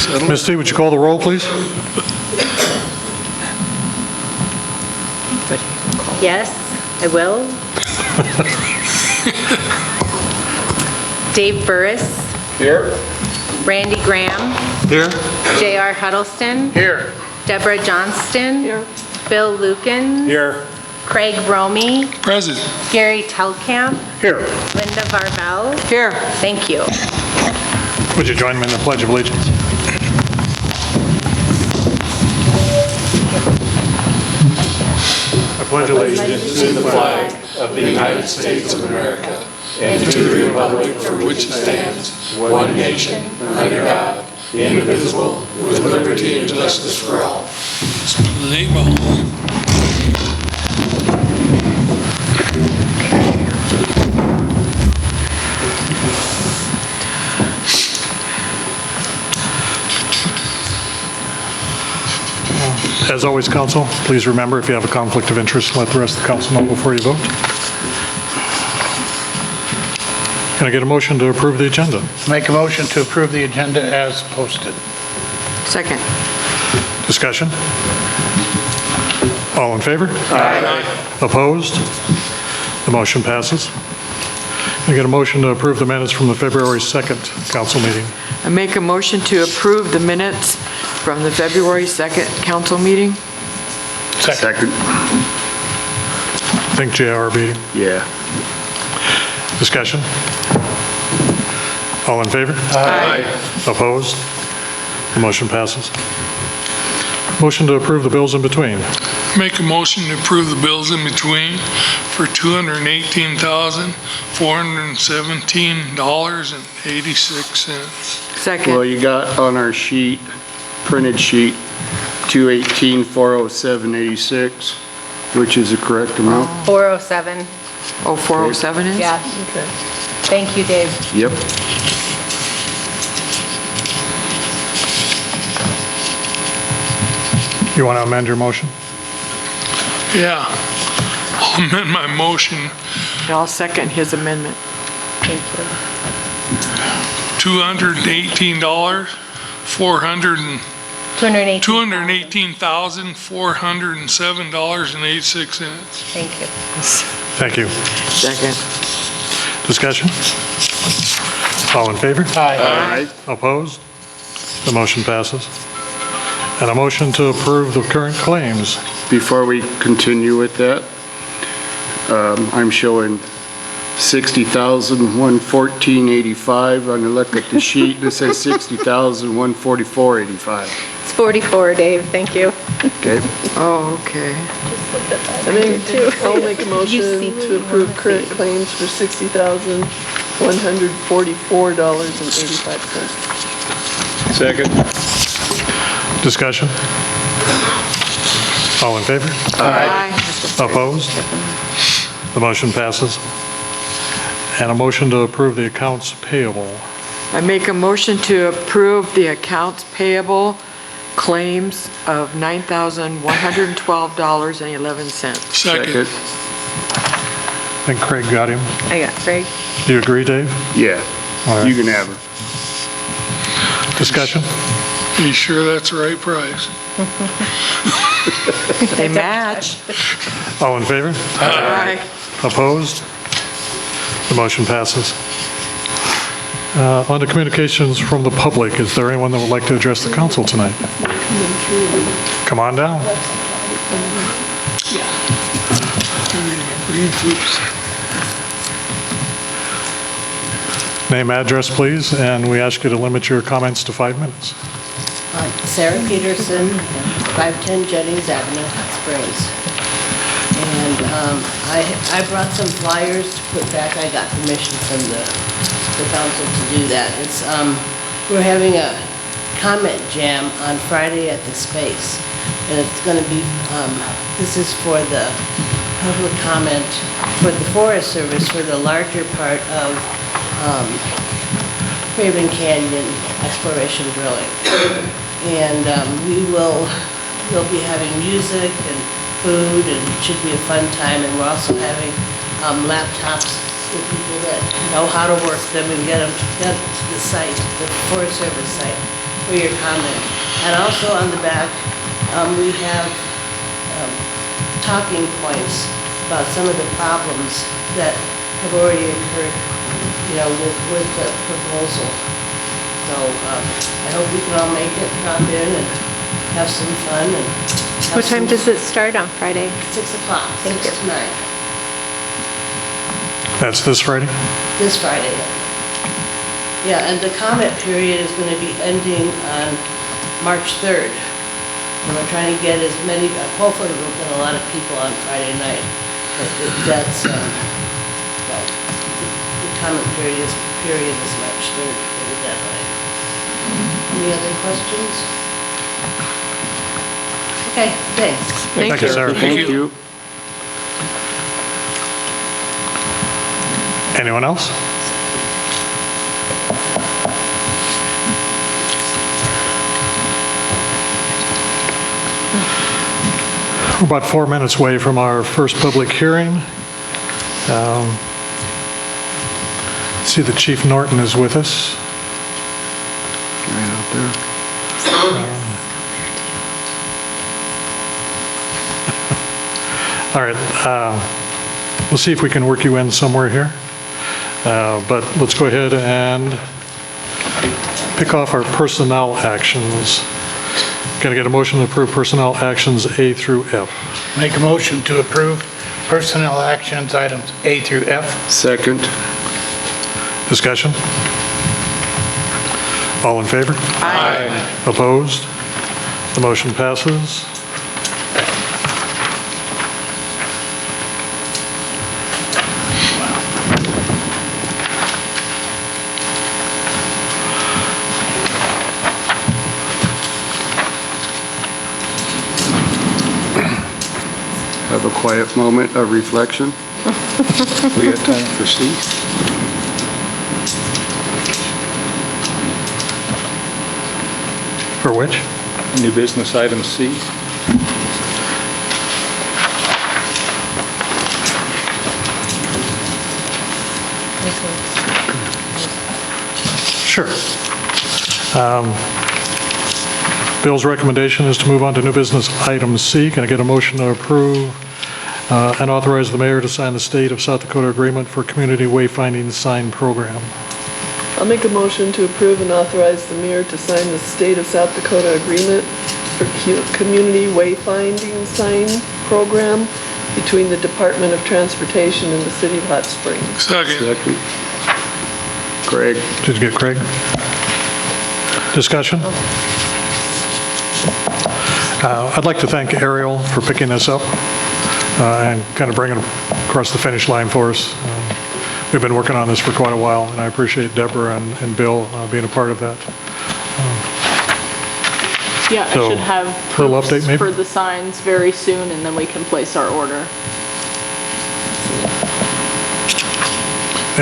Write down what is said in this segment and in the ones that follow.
Misty, would you call the roll, please? Yes, I will. Dave Burris. Here. Randy Graham. Here. J.R. Huddleston. Here. Deborah Johnston. Here. Bill Lucan. Here. Craig Romey. Present. Gary Telkamp. Here. Linda Varvel. Here. Thank you. Would you join me in the Pledge of Allegiance? I pledge allegiance to the flag of the United States of America and to the republic for which it stands, one nation, under God, indivisible, with liberty and justice for all. As always, council, please remember if you have a conflict of interest, let the rest of the council know before you vote. Can I get a motion to approve the agenda? Make a motion to approve the agenda as posted. Second. Discussion? All in favor? Aye. Opposed? The motion passes. Can I get a motion to approve the minutes from the February 2nd council meeting? I make a motion to approve the minutes from the February 2nd council meeting. Second. I think JR beat him. Yeah. Discussion? All in favor? Aye. Opposed? The motion passes. Motion to approve the bills in between. Make a motion to approve the bills in between for $218,417.86. Second. Well, you got on our sheet, printed sheet, 218,407.86, which is the correct amount. 407. Oh, 407 is? Yeah. Okay. Thank you, Dave. Yep. You want to amend your motion? Yeah. I'll amend my motion, And I'll second his amendment. Thank you. $218,400 $218,407.86. Thank you. Thank you. Second. Discussion? All in favor? Aye. Opposed? The motion passes. And a motion to approve the current claims. Before we continue with that, I'm showing $60,114.85. I'm gonna look at the sheet, this says $60,144.85. It's 44, Dave. Thank you. Okay? Oh, okay. I'll make a motion to approve current claims for $60,144.85. Second. Discussion? All in favor? Aye. Opposed? The motion passes. And a motion to approve the accounts payable. I make a motion to approve the accounts payable claims of $9,112.11. Second. I think Craig got him. I got Craig. Do you agree, Dave? Yeah, All right. you can have her. Discussion? Are you sure that's the right price? They match. All in favor? Aye. Opposed? The motion passes. On to communications from the public. Is there anyone that would like to address the council tonight? Come on down. Name, address, please, and we ask you to limit your comments to 5 minutes. Sarah Peterson, 510 Jennings Avenue, Hot Springs. And I brought some flyers to put back. I got permission from the council to do that. It's we're having a comment jam on Friday at the Space, and it's going to be this is for the public comment for the Forest Service for the larger part of Craven Canyon exploration drilling. And we'll be having music and food, and it should be a fun time. And we're also having laptops for people that know how to work them and get them to the site, the Forest Service site. for your comment. And also on the back, we have talking points about some of the problems that have already occurred, with the proposal. So I hope we can all make it, drop in and have some fun and have What time some- does it start on Friday? 6 o'clock, Thank 6 you. to 9, That's this Friday? this Friday. Yeah, and the comment period is going to be ending on March 3rd. And we're trying to get as many, hopefully we'll get a lot of people on Friday night. But that's, well, the comment period is March 3rd for the deadline. Any other questions? Okay, thanks. Thank you, sir. Thank you. Anyone else? We're about 4 minutes away from our first public hearing. See that Chief Norton is with us. Right out there. All right, we'll see if we can work you in somewhere here. But let's go ahead and pick off our personnel actions. Can I get a motion to approve personnel actions A through F? Make a motion to approve personnel actions items A through F. Second. Discussion? All in favor? Aye. Opposed? The motion passes. Have a quiet moment of reflection. We got time for C? For which? New business item C? Sure. Bill's recommendation is to move on to new business item C. Can I get a motion to approve and authorize the mayor to sign the State of South Dakota Agreement for Community Wayfinding Sign Program? I'll make a motion to approve and authorize the mayor to sign the State of South Dakota Agreement for Community Wayfinding Sign Program between the Department of Transportation and the City of Hot Springs. Second. Second. Craig. Did you get Craig? Discussion? I'd like to thank Ariel for picking this up and kind of bringing it across the finish line for us. We've been working on this for quite a while, and I appreciate Deborah and Bill being a part of that. Yeah, I So, should have little proofs update maybe? for the signs very soon, and then we can place our order.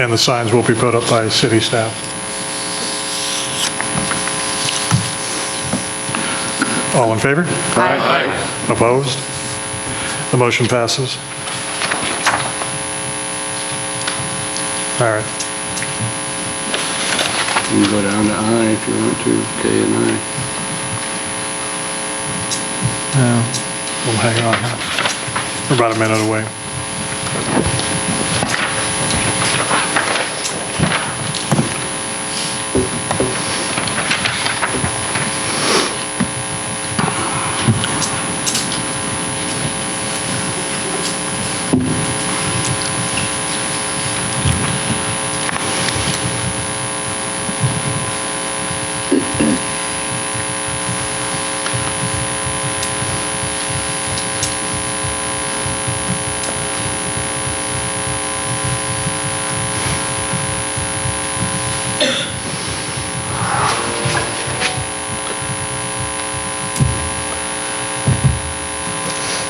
And the signs will be put up by city staff. All in favor? Aye. Opposed? The motion passes. All right. You can go down to I if you want to, K and I. We'll hang on. We're about a minute away.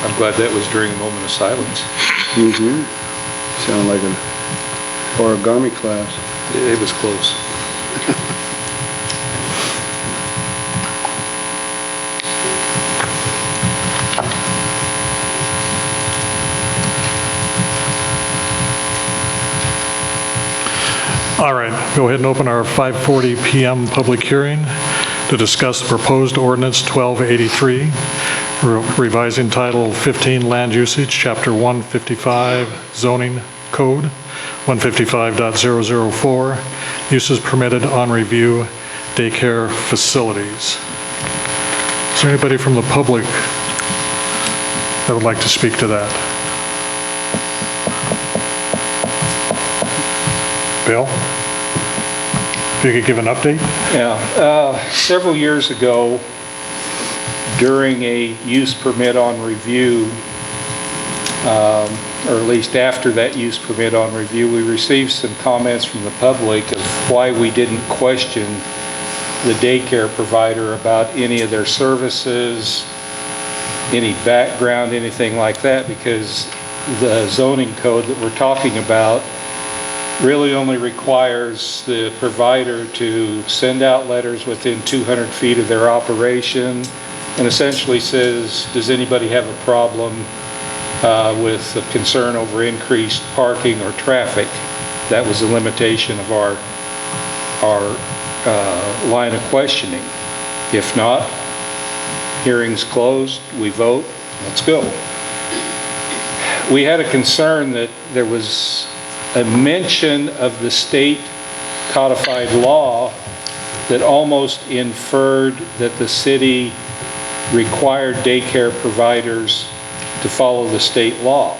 I'm glad that was during a moment of silence. Mm-hmm. Sound like an origami class. It was close. All right, go ahead and open our 5:40 PM public hearing. to discuss the proposed ordinance 1283, revising Title 15 Land Usage, Chapter 155 Zoning Code, 155.004, uses permitted on review, daycare facilities. Is there anybody from the public that would like to speak to that? Bill? If you could give an update? Yeah, several years ago, during a use permit on review, or at least after that use permit on review, we received some comments from the public of why we didn't question the daycare provider about any of their services, any background, anything like that, because the zoning code that we're talking about really only requires the provider to send out letters within 200 feet of their operation and essentially says, does anybody have a problem with a concern over increased parking or traffic? That was the limitation of our line of questioning. If not, hearing's closed, we vote, let's go. We had a concern that there was a mention of the state codified law that almost inferred that the city required daycare providers to follow the state law.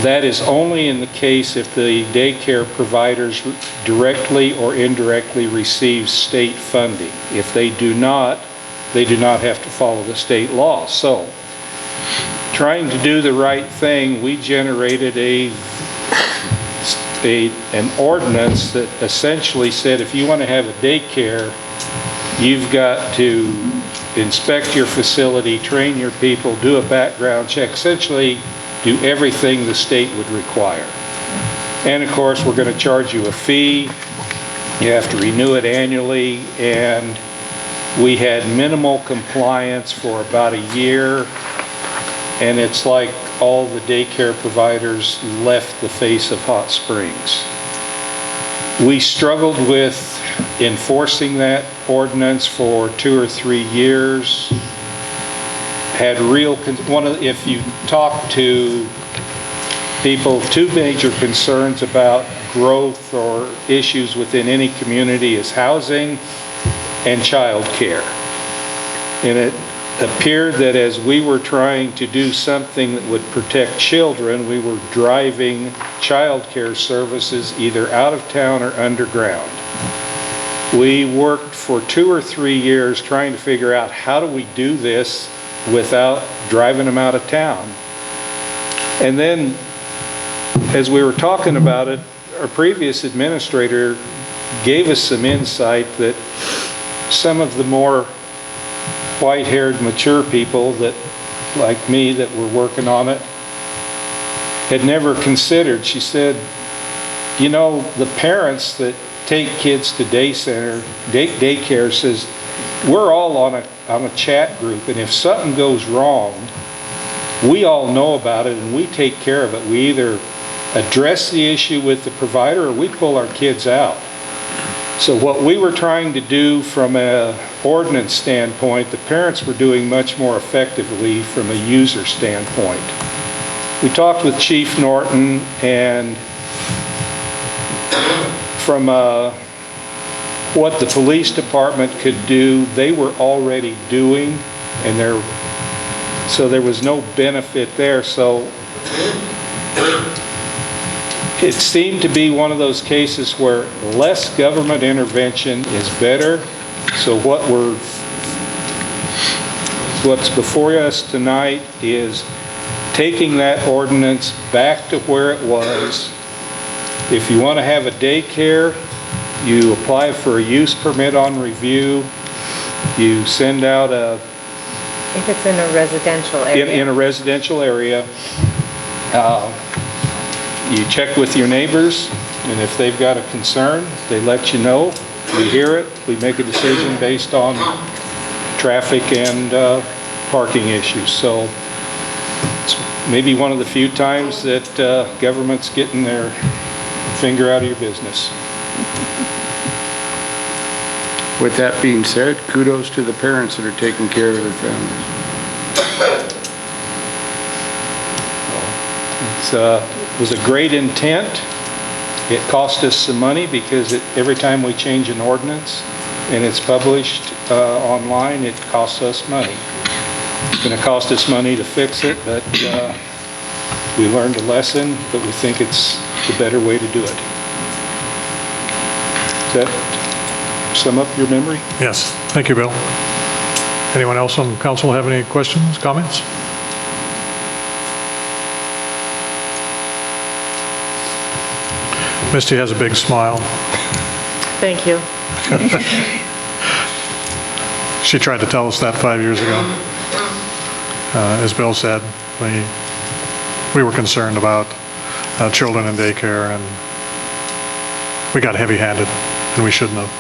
That is only in the case if the daycare providers directly or indirectly receive state funding. If they do not have to follow the state law. So, trying to do the right thing, we generated an ordinance that essentially said if you want to have a daycare, you've got to inspect your facility, train your people, do a background check, essentially do everything the state would require. And of course, we're going to charge you a fee. You have to renew it annually, and we had minimal compliance for about a year, and it's like all the daycare providers left the face of Hot Springs. We struggled with enforcing that ordinance for 2 or 3 years. Had if you talk to people, two major concerns about growth or issues within any community is housing and child care. And it appeared that as we were trying to do something that would protect children, we were driving child care services either out of town or underground. We worked for 2 or 3 years trying to figure out how do we do this without driving them out of town. And then, as we were talking about it, our previous administrator gave us some insight that some of the more white-haired, mature people that, like me, that were working on it, had never considered. She said, you know, the parents that take kids to daycare says, we're all on a chat group, and if something goes wrong, we all know about it and we take care of it. We either address the issue with the provider or we pull our kids out. So what we were trying to do from an ordinance standpoint, the parents were doing much more effectively from a user standpoint. We talked with Chief Norton, and from what the police department could do, they were already doing, and so there was no benefit there. So it seemed to be one of those cases where less government intervention is better. So what's before us tonight is taking that ordinance back to where it was. If you want to have a daycare, you apply for a use permit on review. You send out If it's in a residential area. in a residential area. You check with your neighbors, and if they've got a concern, they let you know. We hear it. We make a decision based on traffic and parking issues. So it's maybe one of the few times that government's getting their finger out of your business. With that being said, kudos to the parents that are taking care of their families. It was a great intent. It cost us some money because every time we change an ordinance and it's published online, it costs us money. It's going to cost us money to fix it, but we learned a lesson, but we think it's the better way to do it. Does that sum up your memory? Yes, thank you, Bill. Anyone else on council have any questions, comments? Misty has a big smile. Thank you. She tried to tell us that 5 years ago. As Bill said, we were concerned about children in daycare, and we got heavy-handed, and we shouldn't have.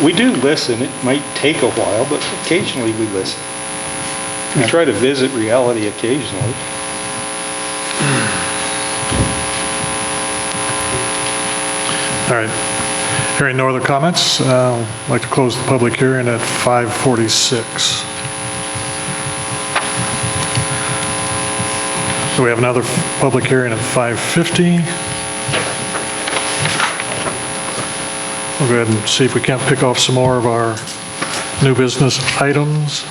We do listen. It might take a while, but occasionally we listen. We try to visit reality occasionally. All right. Hearing no other comments, I'd like to close the public hearing at 5:46. So we have another public hearing at 5:50. We'll go ahead and see if we can't pick off some more of our new business items.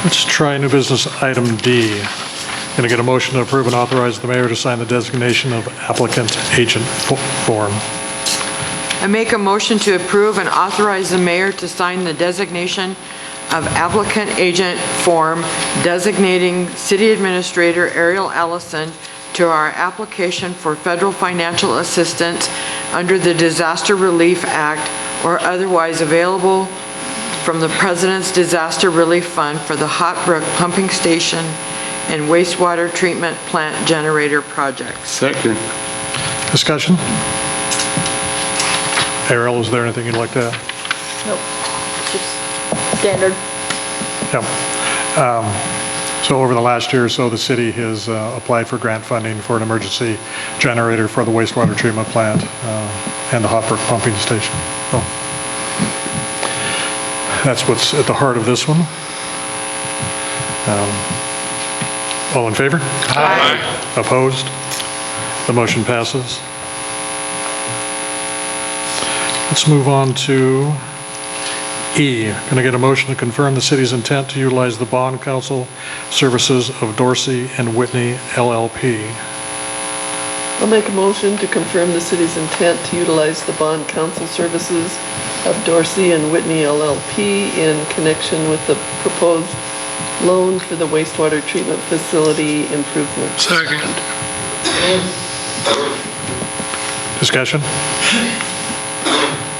Let's try new business item D. Going to get a motion to approve and authorize the mayor to sign the designation of applicant agent form. I make a motion to approve and authorize the mayor to sign the designation of applicant agent form designating City Administrator Ariel Ellison to our application for federal financial assistance under the Disaster Relief Act or otherwise available from the President's Disaster Relief Fund for the Hot Brook Pumping Station and wastewater treatment plant generator projects. Second. Discussion? Ariel, is there anything you'd like to add? Nope, just standard. Yeah. So over the last year or so, the city has applied for grant funding for an emergency generator for the wastewater treatment plant and the Hot Brook pumping station. So that's what's at the heart of this one. All in favor? Aye. Opposed? The motion passes. Let's move on to E. Can I get a motion to confirm the city's intent to utilize the bond counsel services of Dorsey and Whitney LLP? I'll make a motion to confirm the city's intent to utilize the bond counsel services of Dorsey and Whitney LLP in connection with the proposed loan for the wastewater treatment facility improvement. Second. Discussion?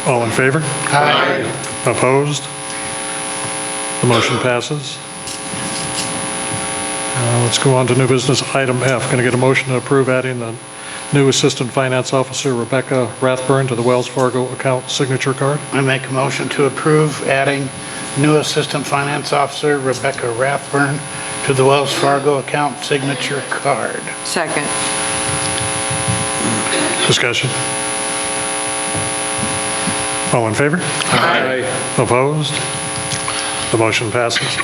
All in favor? Aye. Opposed? The motion passes. Let's go on to new business item F. Can I get a motion to approve adding the new Assistant Finance Officer Rebecca Rathburn to the Wells Fargo account signature card? I make a motion to approve adding new Assistant Finance Officer Rebecca Rathburn to the Wells Fargo account signature card. Second. Discussion? All in favor? Aye. Opposed? The motion passes.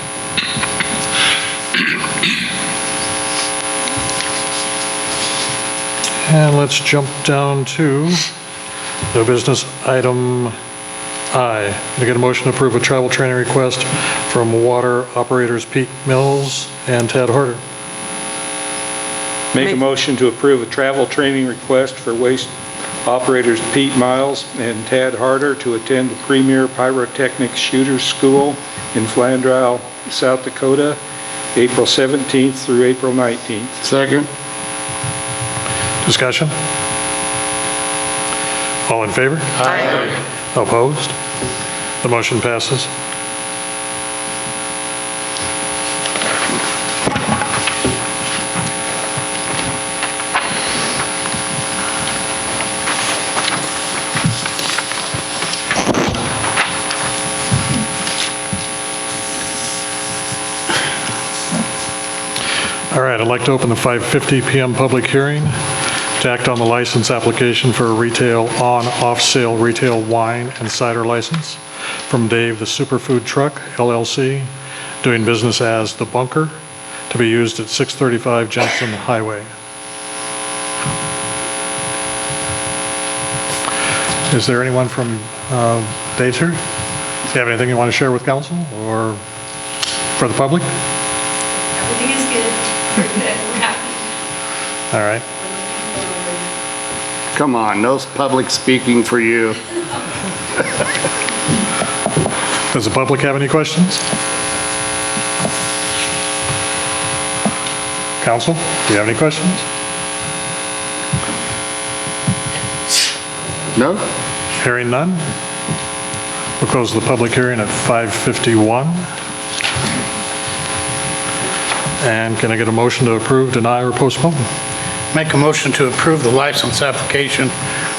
And let's jump down to the business item I. Can I get a motion to approve a travel training request from water operators Pete Mills and Ted Harder? Make a motion to approve a travel training request for waste operators Pete Miles and Tad Harder to attend the Premier Pyrotechnics Shooter School in Flandreau, South Dakota, April 17th through April 19th. Second. Discussion? All in favor? Aye. Opposed? The motion passes. All right, I'd like to open the 5:50 PM public hearing to act on the license application for a retail on-off sale retail wine and cider license from Dave the Superfood Truck LLC, doing business as The Bunker, to be used at 635 Jensen Highway. Is there anyone from Dave's here? Do you have anything you want to share with council or for the public? Everything is good. We're good. We're happy. All right. Come on, no public speaking for you. Does the public have any questions? Council, do you have any questions? No? Hearing none. We'll close the public hearing at 5:51. And can I get a motion to approve, deny, or postpone? Make a motion to approve the license application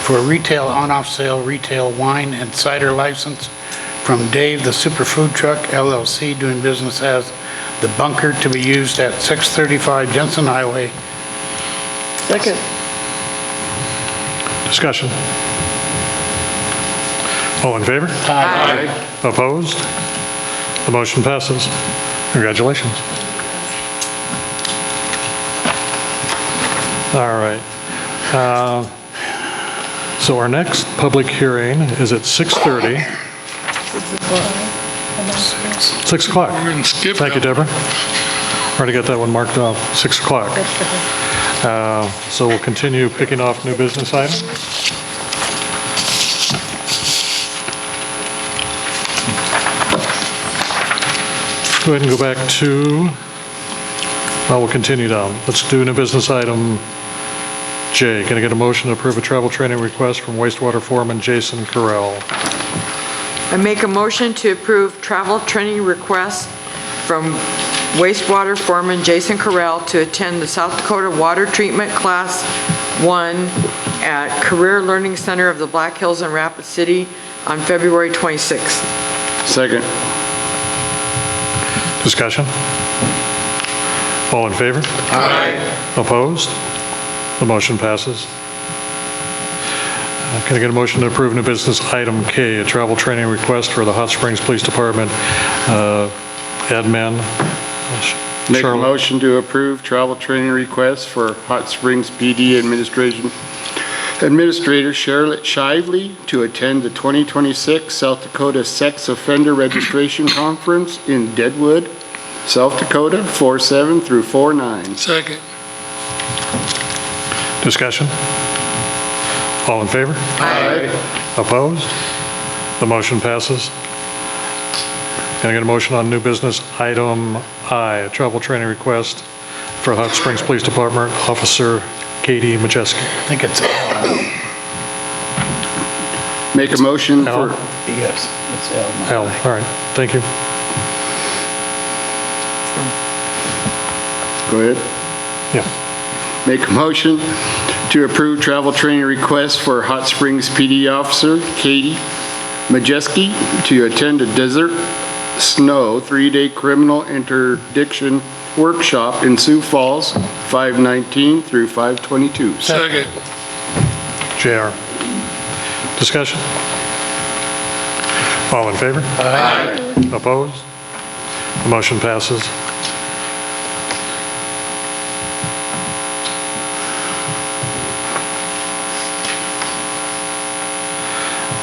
for a retail on-off sale retail wine and cider license from Dave the Superfood Truck LLC, doing business as The Bunker, to be used at 635 Jensen Highway. Second. Discussion. All in favor? Aye. Opposed? The motion passes. Congratulations. All right. So our next public hearing is at 6:30. 6 o'clock. We're going to skip Thank you, that. Deborah. Already got that one marked off, 6 o'clock. So we'll continue picking off new business items. Go ahead and go back to, well, we'll continue down. Let's do new business item J. Can I get a motion to approve a travel training request from wastewater foreman Jason Carell? I make a motion to approve travel training request from wastewater foreman Jason Carell to attend the South Dakota Water Treatment Class 1 at Career Learning Center of the Black Hills in Rapid City on February 26th. Second. Discussion? All in favor? Aye. Opposed? The motion passes. Can I get a motion to approve new business item K, a travel training request for the Hot Springs Police Department admin? Make a Charlotte. motion to approve travel training request for Hot Springs PD Administrator Charlotte Shively to attend the 2026 South Dakota Sex Offender Registration Conference in Deadwood, South Dakota, 4/7 through 4/9. Second. Discussion? All in favor? Aye. Opposed? The motion passes. Can I get a motion on new business item I, a travel training request for Hot Springs Police Department Officer Katie Majeski? I think it's Make a motion Al? for, yes, it's L. Al, all right, thank you. go ahead. Yeah. Make a motion to approve travel training request for Hot Springs PD Officer Katie Majeski to attend a Desert Snow 3-day criminal interdiction workshop in Sioux Falls, 5/19 through 5/22. Second. JR. Discussion? All in favor? Aye. Opposed? The motion passes.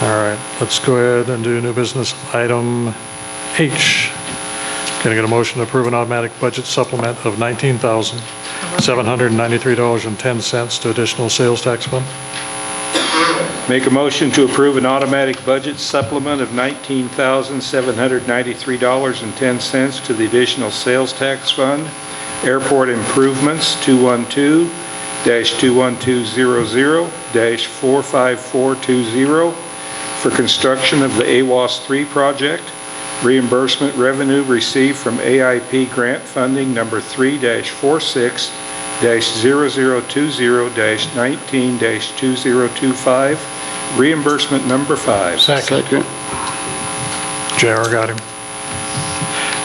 All right, let's go ahead and do new business item H. Can I get a motion to approve an automatic budget supplement of $19,793.10 to additional sales tax fund? Make a motion to approve an automatic budget supplement of $19,793.10 to the additional sales tax fund, airport improvements 212-21200-45420 for construction of the AWAS 3 project, reimbursement revenue received from AIP grant funding number 3-46-0020-19-2025, reimbursement number 5. Second. JR got him.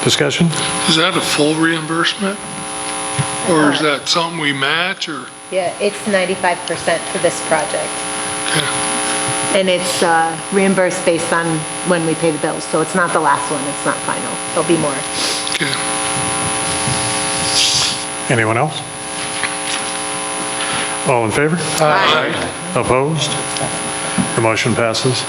Discussion? Is that a full reimbursement? Or is that something we match, or? Yeah, it's 95% for this project. Okay. And it's reimbursed based on when we pay the bills, so it's not the last one, it's not final. There'll be more. Okay. Anyone else? All in favor? Aye. Opposed? The motion passes.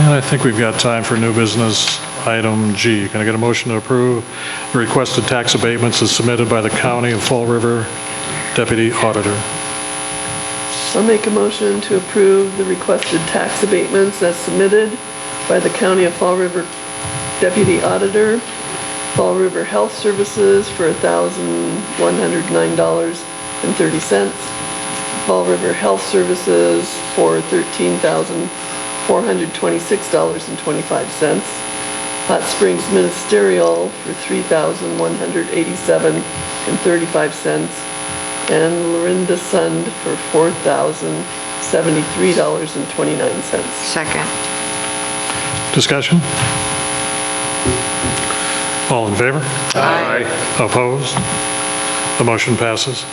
And I think we've got time for new business, item G. Can I get a motion to approve the requested tax abatements as submitted by the County of Fall River Deputy Auditor? I'll make a motion to approve the requested tax abatements as submitted by the County of Fall River Deputy Auditor, Fall River Health Services for $1,109.30, Fall River Health Services for $13,426.25, Hot Springs Ministerial for $3,187.35, and Lorinda Sund for $4,073.29. Second. Discussion? All in favor? Aye. Opposed? The motion passes.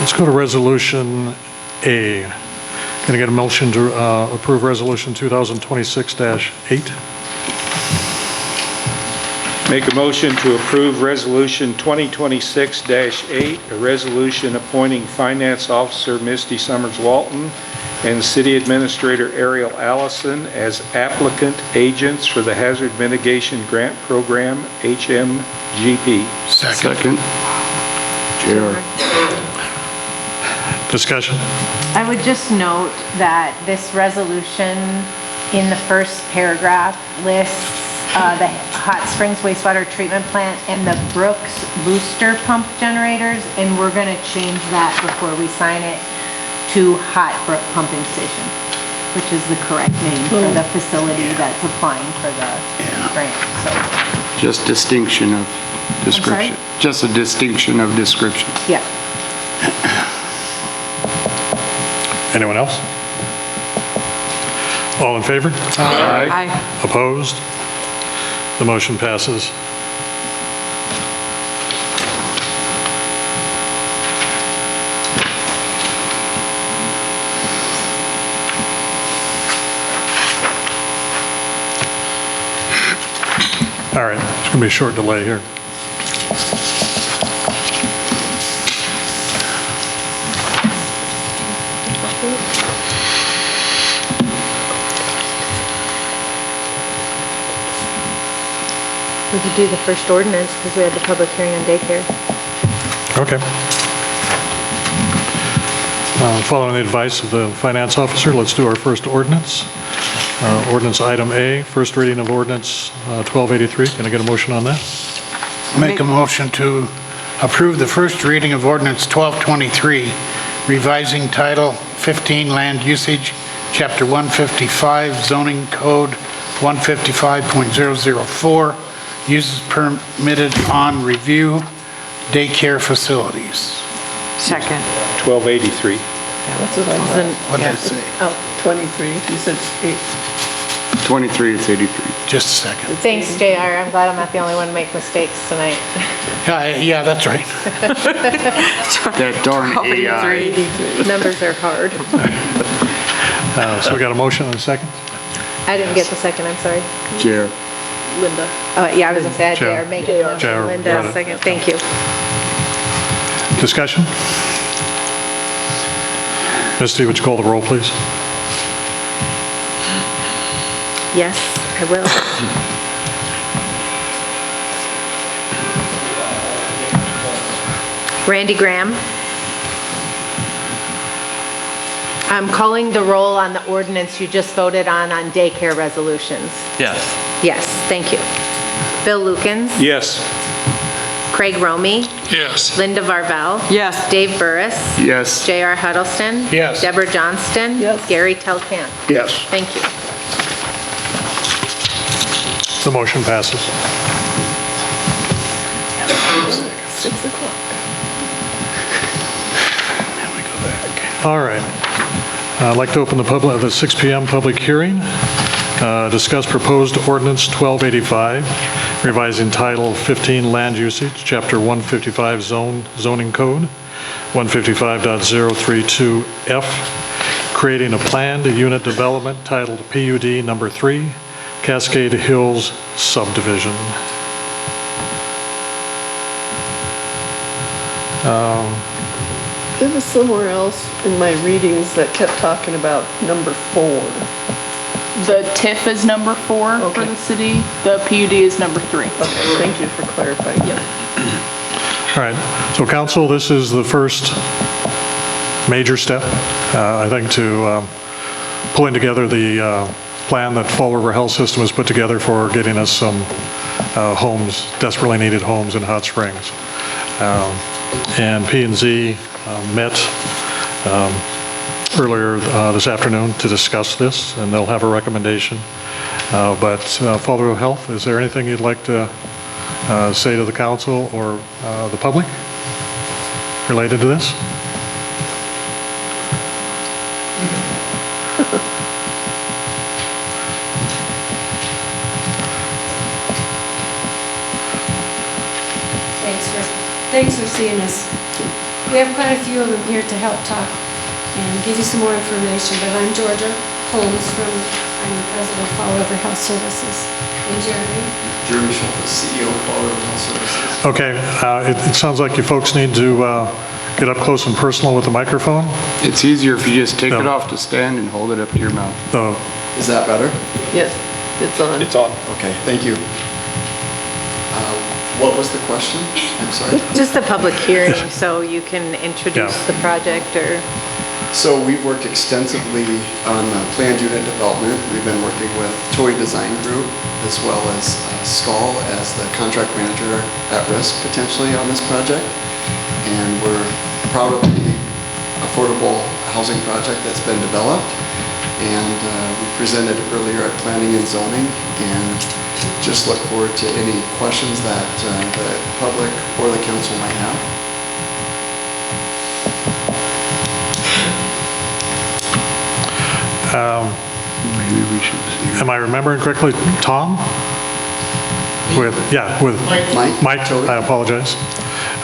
Let's go to Resolution A. Can I get a motion to approve Resolution 2026-8? Make a motion to approve Resolution 2026-8, a resolution appointing Finance Officer Misty Summers Walton and City Administrator Ariel Allison as applicant agents for the Hazard Mitigation Grant Program, HMGP. Second. Chair. Discussion? I would just note that this resolution in the first paragraph lists the Hot Springs wastewater treatment plant and the Brooks booster pump generators, and we're going to change that before we sign it to Hot Brook Pumping Station, which is the correct name for the facility that's applying for the grant. So, Just distinction of description. Just a distinction of description. yeah. Anyone else? All in favor? Aye. Opposed? The motion passes. All right, it's going to be a short delay here. We could do the first ordinance because we had the public hearing on daycare. Okay. Following the advice of the finance officer, let's do our first ordinance. Ordinance item A, first reading of ordinance 1283. Can I get a motion on that? Make a motion to approve the first reading of ordinance 1223, revising Title 15 Land Usage, Chapter 155, Zoning Code 155.004, uses permitted on review daycare facilities. Second. 1283. That's what I thought. What did I say? 23, you said 8. 23 is 83. Just a second. Thanks, JR. I'm glad I'm not the only one to make mistakes tonight. Yeah, that's right. That darn AI. Numbers are hard. So we got a motion and a second? I didn't get the second, I'm sorry. Chair. Linda. Oh, yeah, I was gonna say, I Chair. JR, make it. JR, got Linda, it. second. Thank you. Discussion? Misty, would you call the roll, please? Yes, I will. Randy Graham. I'm calling the roll on the ordinance you just voted on daycare resolutions. Yes. Yes, thank you. Bill Lukens. Yes. Craig Romey. Yes. Linda Varvel. Yes. Dave Burris. Yes. J.R. Huddleston. Yes. Deborah Johnston. Yes. Gary Telkamp. Yes. Thank you. The motion passes. 6 o'clock. Now we go back. All right. I'd like to open the 6 p.m. public hearing. Discuss proposed ordinance 1285, revising Title 15 Land Usage, Chapter 155 Zoning Code, 155.032F, creating a planned unit development titled PUD Number 3, Cascade Hills Subdivision. There was somewhere else in my readings that kept talking about number 4. The TIF is number 4 for Okay. the city. The PUD is number 3. Okay, thank you for clarifying. Yep. All right, so council, this is the first major step, I think, to pulling together the plan that Fall River Health System has put together for getting us some homes, desperately needed homes in Hot Springs. And P&Z met earlier this afternoon to discuss this, and they'll have a recommendation. But Fall River Health, is there anything you'd like to say to the council or the public related to this? Thanks for seeing us. We have quite a few of them here to help talk and give you some more information, but I'm Georgia Holmes I'm the president of Fall River Health Services. And Jeremy? Jeremy Schultz, CEO of Fall River Health Services. Okay, it sounds like you folks need to get up close and personal with the microphone. It's easier if you just take it off the stand and hold it up to your mouth. Is that better? Yes, it's on. It's on. Okay, thank you. What was the question? I'm sorry. Just the public hearing, so you can introduce the project or... So we've worked extensively on planned unit development. We've been working with Toy Design Group as well as Skull as the contract manager at risk potentially on this project. And we're proud of the affordable housing project that's been developed. And we presented earlier at planning and zoning, and just look forward to any questions that the public or the council might have. Maybe we should see. Am I remembering correctly, Tom? With Mike, I apologize.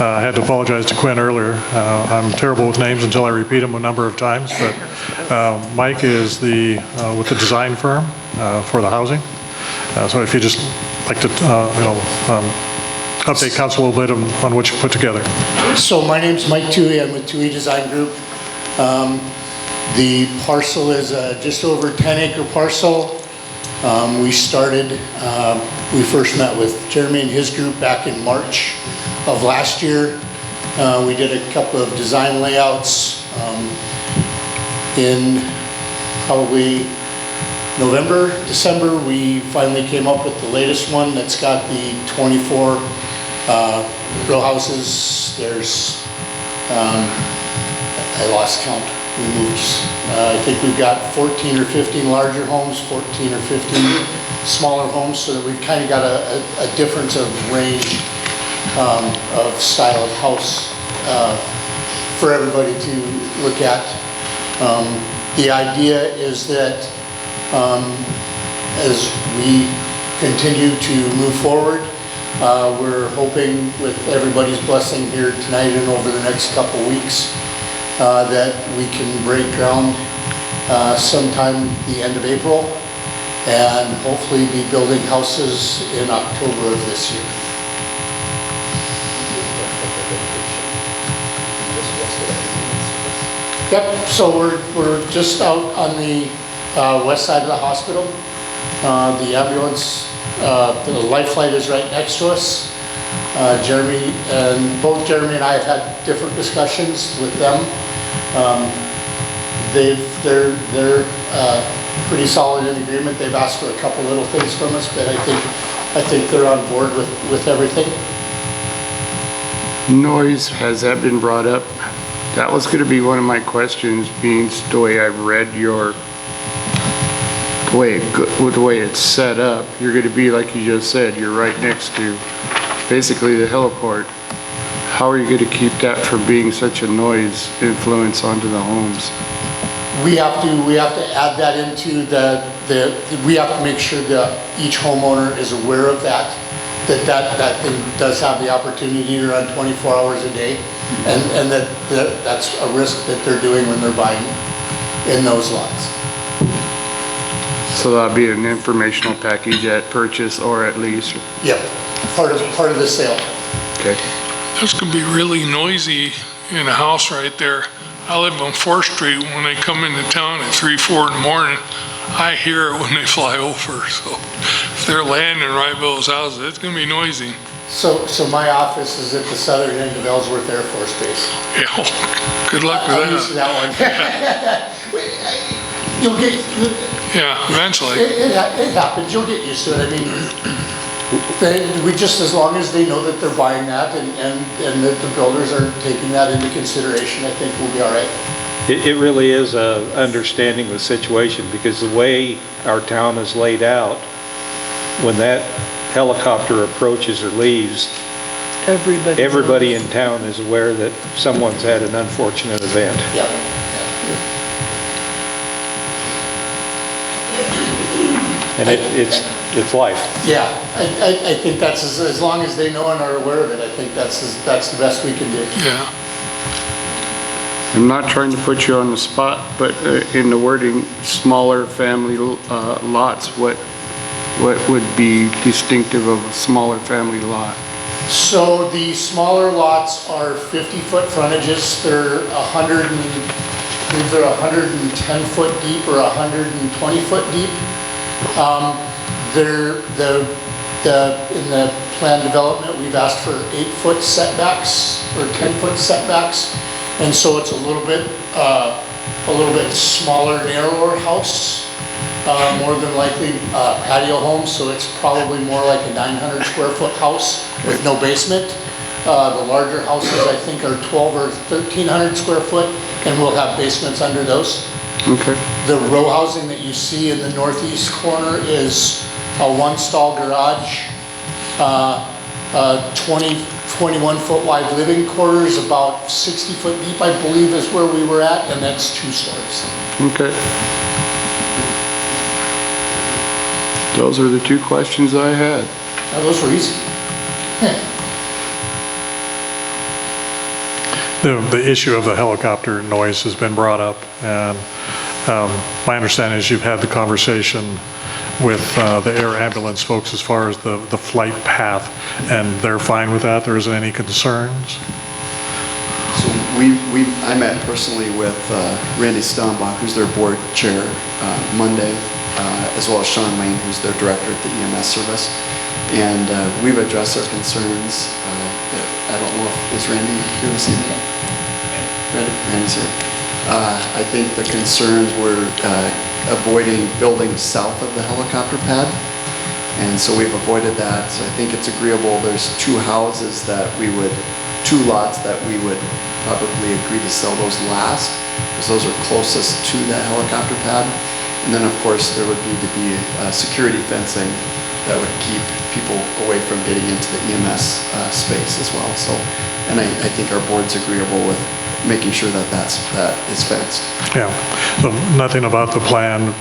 I had to apologize to Quinn earlier. I'm terrible with names until I repeat them a number of times, but Mike is with the design firm for the housing. So if you just like to, update council a little bit on what you put together. So my name's Mike Toohey. I'm with Toohey Design Group. The parcel is just over a 10-acre parcel. We first met with Jeremy and his group back in March of last year. We did a couple of design layouts in probably November, December. We finally came up with the latest one that's got the 24 row houses. There's, I lost count. We moved, I think we've got 14 or 15 larger homes, 14 or 15 smaller homes, so that we've kind of got a difference of range of style of house for everybody to look at. The idea is that as we continue to move forward, we're hoping with everybody's blessing here tonight and over the next couple weeks that we can break ground sometime the end of April and hopefully be building houses in October of this year. Yep, so we're just out on the west side of the hospital. The ambulance, the life flight is right next to us. Both Jeremy and I have had different discussions with them. They're pretty solid in agreement. They've asked for a couple little things from us, but I think they're on board with everything. Noise, has that been brought up? That was going to be one of my questions, being the way I've read the way it's set up. You're going to be, like you just said, you're right next to basically the heliport. How are you going to keep that from being such a noise influence onto the homes? We have to add that into we have to make sure that each homeowner is aware of that thing does have the opportunity to run 24 hours a day, and that's a risk that they're doing when they're buying in those lots. So that'll be an informational package at purchase or at lease? Yep, part of the sale. Okay. This could be really noisy in a house right there. I live on 4th Street. When they come into town at 3, 4 in the morning, I hear it when they fly over. So if they're landing right by those houses, it's gonna be noisy. So my office is at the southern end of Ellsworth Air Force Base. Yeah, good luck with that. I'm used to that one. You'll get, Yeah, eventually. it happens, you'll get used to it. I mean, we just, as long as they know that they're buying that and that the builders are taking that into consideration, I think we'll be all right. It really is a understanding of the situation, because the way our town is laid out, when that helicopter approaches or leaves, everybody in town is aware that someone's had an unfortunate event. Yeah. And it's life. Yeah, I think that's, as long as they know and are aware of it, I think that's the best we can do. Yeah. I'm not trying to put you on the spot, but in the wording, smaller family lots, what would be distinctive of a smaller family lot? So the smaller lots are 50-foot frontages. They're 110 foot deep or 120 foot deep. In the plan development, we've asked for 8-foot setbacks or 10-foot setbacks, and so it's a little bit smaller, narrower house. More than likely patio home, so it's probably more like a 900 square foot house with no basement. The larger houses, I think, are 12 or 1,300 square foot, and we'll have basements under those. Okay. The row housing that you see in the northeast corner is a 1-stall garage, 21 foot wide living quarters, about 60 foot deep, I believe is where we were at, and that's 2 stories. Okay. Those are the 2 questions I had. Now, those were easy. The issue of the helicopter noise has been brought up, and my understanding is you've had the conversation with the air ambulance folks as far as the flight path, and they're fine with that? There isn't any concerns? So I met personally with Randy Stambach, who's their board chair, Monday, as well as Sean Lane, who's their director at the EMS service. And we've addressed our concerns. I don't know if, is Randy here this evening? Randy's here. I think the concerns were avoiding building south of the helicopter pad. And so we've avoided that. So I think it's agreeable. There's 2 houses that 2 lots that we would probably agree to sell those last, because those are closest to that helicopter pad. And then, of course, there would need to be security fencing that would keep people away from getting into the EMS space as well. So, and I think our board's agreeable with making sure that that is fenced. Yeah, so nothing about the plan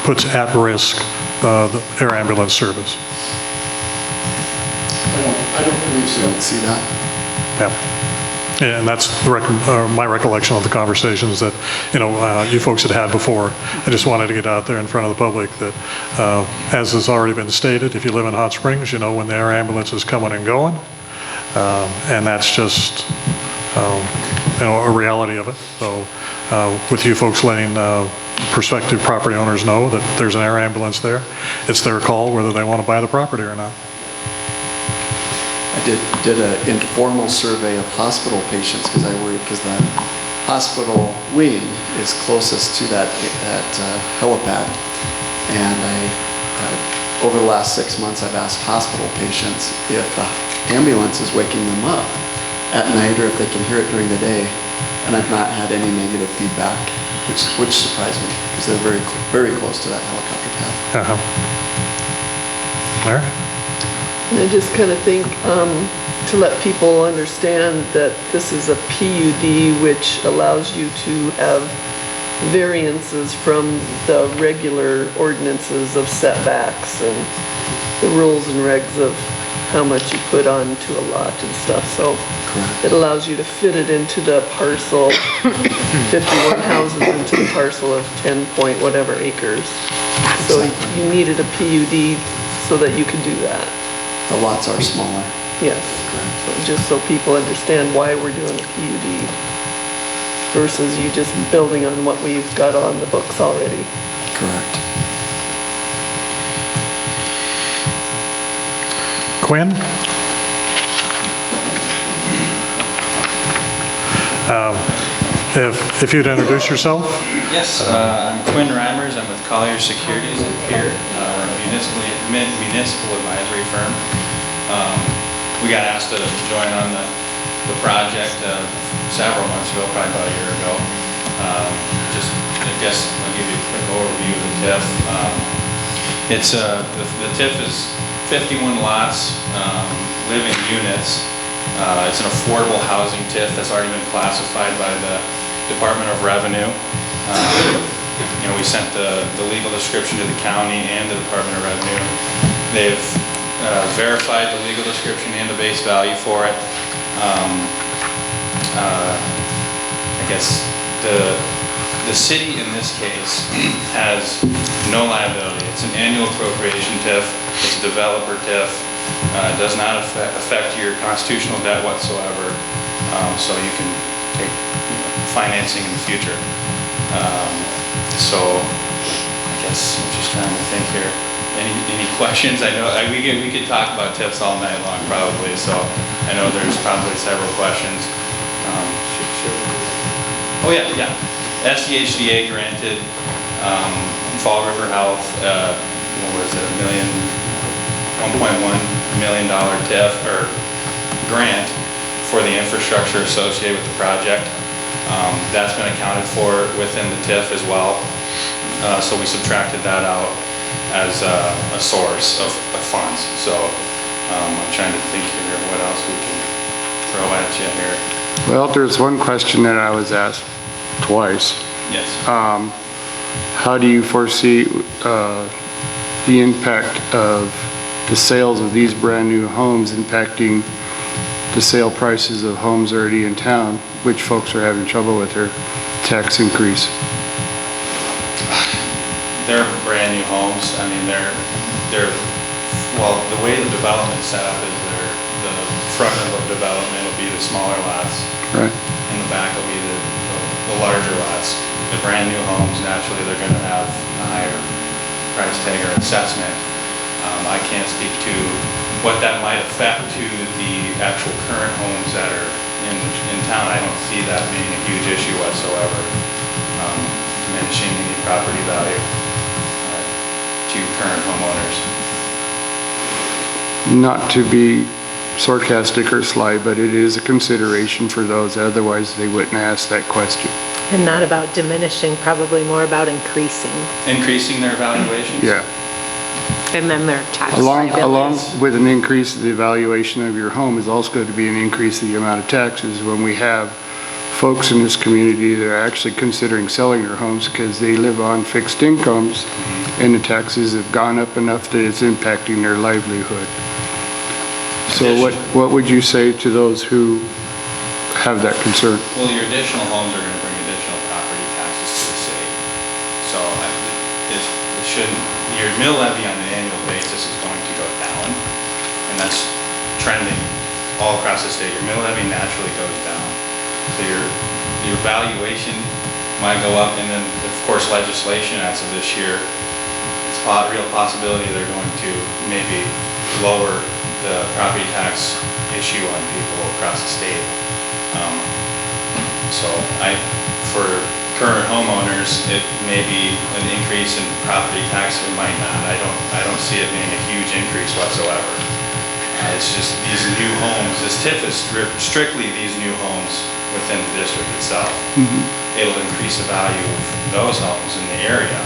puts at risk the air ambulance service? I don't believe so. I don't see that. Yeah. And that's my recollection of the conversations that, you folks had before. I just wanted to get out there in front of the public that, as has already been stated, if you live in Hot Springs, you know when the air ambulance is coming and going. And that's just, a reality of it. So with you folks letting prospective property owners know that there's an air ambulance there, it's their call whether they want to buy the property or not. I did an informal survey of hospital patients because I worried, because the hospital wing is closest to that helipad. And over the last 6 months, I've asked hospital patients if the ambulance is waking them up at night or if they can hear it during the day. And I've not had any negative feedback, which surprised me, because they're very, very close to that helicopter pad. All right. And I just kind of think, to let people understand that this is a PUD, which allows you to have variances from the regular ordinances of setbacks and the rules and regs of how much you put onto a lot and stuff. So it allows you to fit it into the parcel, 51 houses into the parcel of 10 point whatever acres. So you needed a PUD so that you could do that. The lots are smaller. Yes, so just so people understand why we're doing a PUD versus you just building on what we've got on the books already. Correct. Quinn? If you'd introduce yourself? Yes, I'm Quinn Reimers. I'm with Collier Securities in Pier. We're a municipal advisory firm. We got asked to join on the project several months ago, probably about a year ago. I guess I'll give you a quick overview of the TIF. The TIF is 51 lots, living units. It's an affordable housing TIF that's already been classified by the Department of Revenue. We sent the legal description to the county and the Department of Revenue. They've verified the legal description and the base value for it. I guess the city in this case has no liability. It's an annual appropriation TIF. It's a developer TIF. It does not affect your constitutional debt whatsoever. So you can take financing in the future. So I guess I'm just trying to think here. Any questions? I know we could talk about TIFs all night long probably. So I know there's probably several questions. Oh yeah. SDHDA granted Fall River Health. What was it? $1.1 million TIF or grant for the infrastructure associated with the project. That's been accounted for within the TIF as well. So we subtracted that out as a source of funds. So I'm trying to think here what else we can throw at you here. Well, there's one question that I was asked twice. Yes. How do you foresee the impact of the sales of these brand new homes impacting the sale prices of homes already in town, which folks are having trouble with their tax increase? They're brand new homes. I mean, well, the way the development's set up is the front of the development will be the smaller lots. Right. And the back will be the larger lots. The brand new homes, naturally, they're going to have a higher price tag or assessment. I can't speak to what that might affect to the actual current homes that are in town. I don't see that being a huge issue whatsoever, diminishing any property value to current homeowners. Not to be sarcastic or sly, but it is a consideration for those, otherwise they wouldn't ask that question. And not about diminishing, probably more about increasing. Increasing their valuations? Yeah. And then their tax Along liabilities. with an increase of the valuation of your home is also going to be an increase in the amount of taxes when we have folks in this community that are actually considering selling their homes because they live on fixed incomes and the taxes have gone up enough that it's impacting their livelihood. So what would you say to those who have that concern? Well, your additional homes are going to bring additional property taxes to the city. So it shouldn't, your mill levy on an annual basis is going to go down, and that's trending all across the state. Your mill levy naturally goes down. So your valuation might go up, and then of course legislation as of this year, it's a real possibility they're going to maybe lower the property tax issue on people across the state. So for current homeowners, it may be an increase in property tax, it might not. I don't see it being a huge increase whatsoever. It's just these new homes, this TIF is strictly these new homes within the district itself. It'll increase the value of those homes in the area.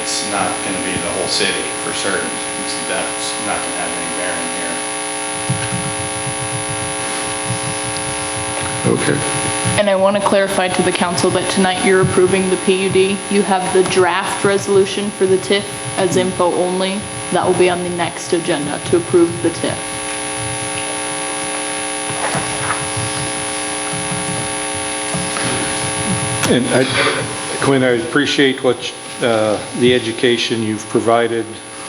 It's not going to be the whole city for certain. That's not going to have any bearing here. Okay. And I want to clarify to the council that tonight you're approving the PUD. You have the draft resolution for the TIF as info only. That will be on the next agenda to approve the TIF. And Quinn, I appreciate the education you've provided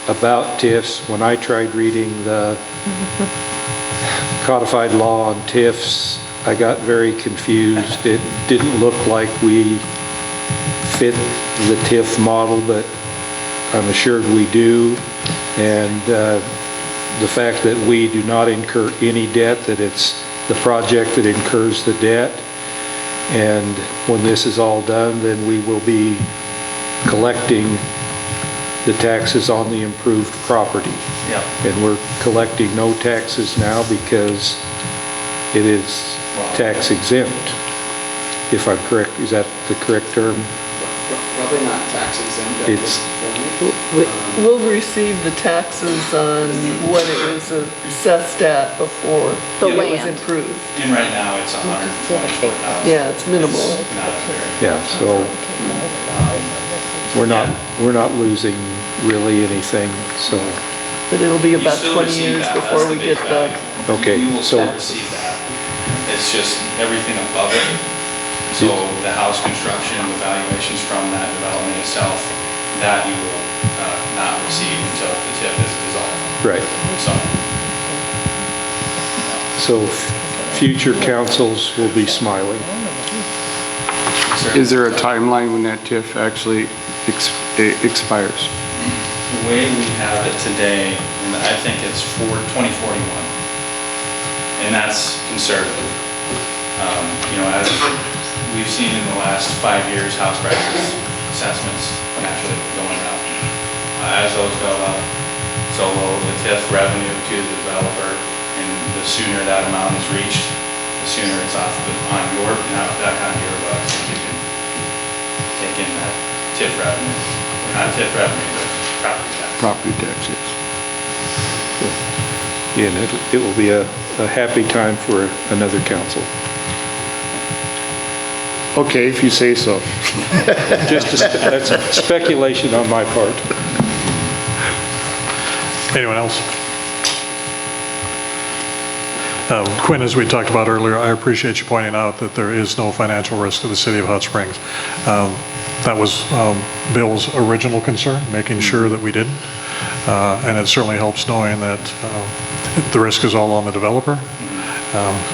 about TIFs. When I tried reading the codified law on TIFs, I got very confused. It didn't look like we fit the TIF model, but I'm assured we do. And the fact that we do not incur any debt, that it's the project that incurs the debt. And when this is all done, then we will be collecting the taxes on the improved property. Yeah. And we're collecting no taxes now because it is tax exempt, if I'm correct. Is that the correct term? Probably not tax exempt. It's- We'll receive the taxes on what it was assessed at before The it was land. improved. And right now, it's 124,000. Yeah, it's minimal. It's not very. Yeah, so we're not losing really anything, so, But it'll be You about still 20 receive years that. before That's we the big get the, value. okay, You will so- still receive that. It's just everything above it. So the house construction, the valuations from that development itself, that you will not receive until the TIF is dissolved. right. So, So future councils will be smiling. Is there a timeline when that TIF actually expires? the way we have it today, and I think it's for 2041. And that's conservative. As we've seen in the last 5 years, house prices, assessments naturally going up. As those go up, so will the TIF revenue to the developer, and the sooner that amount is reached, the sooner it's back on your books, and you can take in that TIF revenue. Or not TIF revenue, but property tax. Property taxes. Yeah, and it will be a happy time for another council. Okay, if you say so. That's speculation on my part. Anyone else? Quinn, as we talked about earlier, I appreciate you pointing out that there is no financial risk to the city of Hot Springs. That was Bill's original concern, making sure that we didn't. And it certainly helps knowing that the risk is all on the developer.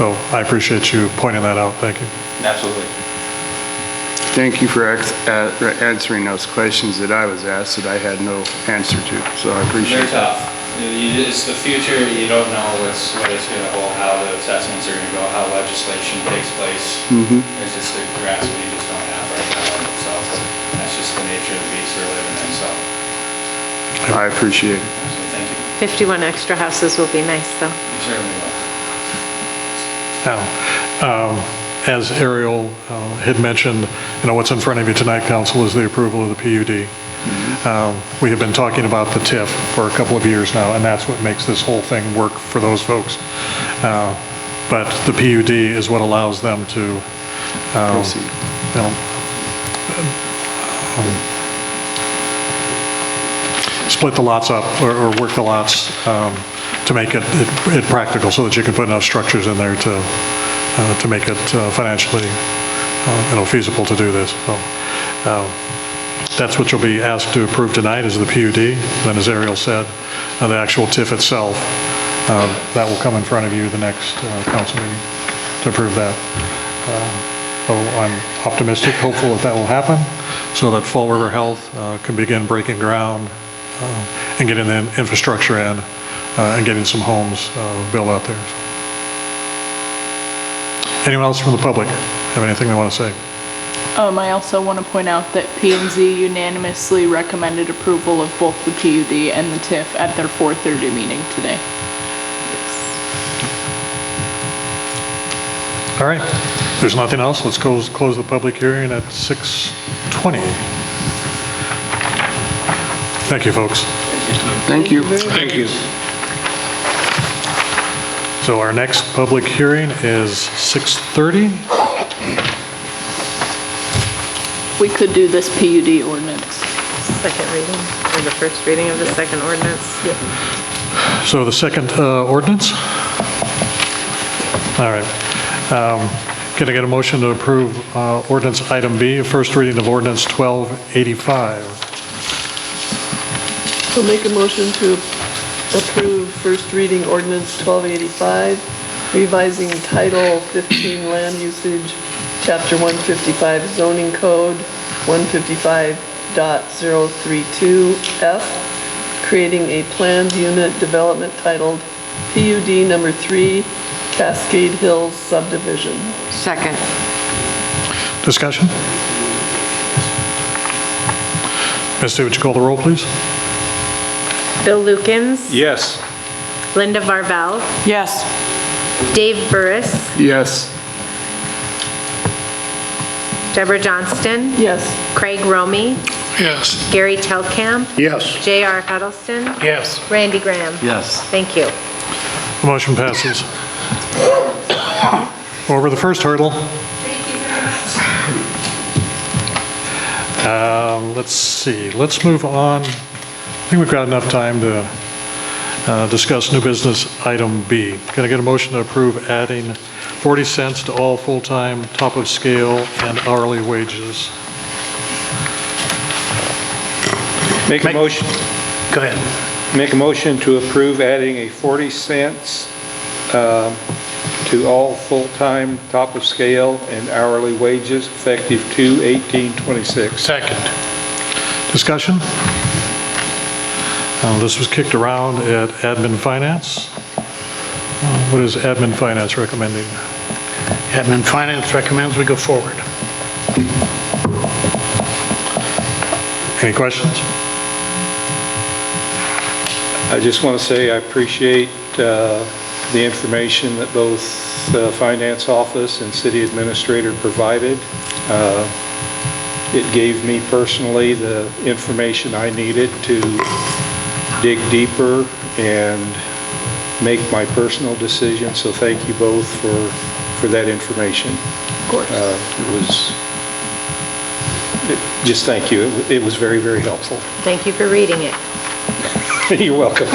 So I appreciate you pointing that out. Thank you. Absolutely. Thank you for answering those questions that I was asked that I had no answer to, so I appreciate Very that. tough. It's the future, you don't know what it's going to hold, how the assessments are going to go, how legislation takes place. There's just the grass we just don't have right now, so that's just the nature of the beast we're living in, so. I appreciate it. Thank you. 51 extra houses will be nice, though. You certainly will. Now, as Ariel had mentioned, what's in front of you tonight, council, is the approval of the PUD. We have been talking about the TIF for a couple of years now, and that's what makes this whole thing work for those folks. But the PUD is what allows them to Proceed. split the lots up or work the lots to make it practical so that you can put enough structures in there to make it financially feasible to do this. So that's what you'll be asked to approve tonight is the PUD. Then, as Ariel said, the actual TIF itself, that will come in front of you the next council meeting to approve that. So I'm optimistic, hopeful that will happen so that Fall River Health can begin breaking ground and getting the infrastructure in and getting some homes built out there. Anyone else from the public have anything they want to say? I also want to point out that P&Z unanimously recommended approval of both the PUD and the TIF at their 4:30 meeting today. All right, if there's nothing else, let's close the public hearing at 6:20. Thank you, folks. Thank you. Thank you. So our next public hearing is 6:30. We could do this PUD ordinance. Second reading, or the first reading of the second ordinance? So the second ordinance? All right. Can I get a motion to approve ordinance item B, first reading of ordinance 1285? I'll make a motion to approve first reading ordinance 1285, revising Title 15 Land Usage, Chapter 155 Zoning Code, 155.032F, creating a planned unit development titled PUD Number 3, Cascade Hills Subdivision. Second. Discussion? Misty, would you call the roll, please? Bill Lukens. Yes. Linda Varvel. Yes. Dave Burris. Yes. Deborah Johnston. Yes. Craig Romy. Yes. Gary Telkamp. Yes. J.R. Huddleston. Yes. Randy Graham. Yes. Thank you. The motion passes. Over the first hurdle. Let's see, let's move on. I think we've got enough time to discuss new business item B. Can I get a motion to approve adding 40 cents to all full-time, top of scale, and hourly wages? Make a motion. Go ahead. Make a motion to approve adding a 40 cents to all full-time, top of scale, and hourly wages effective 2/18/26. Second. Discussion? This was kicked around at Admin Finance. What is Admin Finance recommending? Admin Finance recommends we go forward. Any questions? I just want to say I appreciate the information that both the Finance Office and City Administrator provided. It gave me personally the information I needed to dig deeper and make my personal decision, so thank you both for that information. Of course. Just thank you. It was very, very helpful. Thank you for reading it. You're welcome.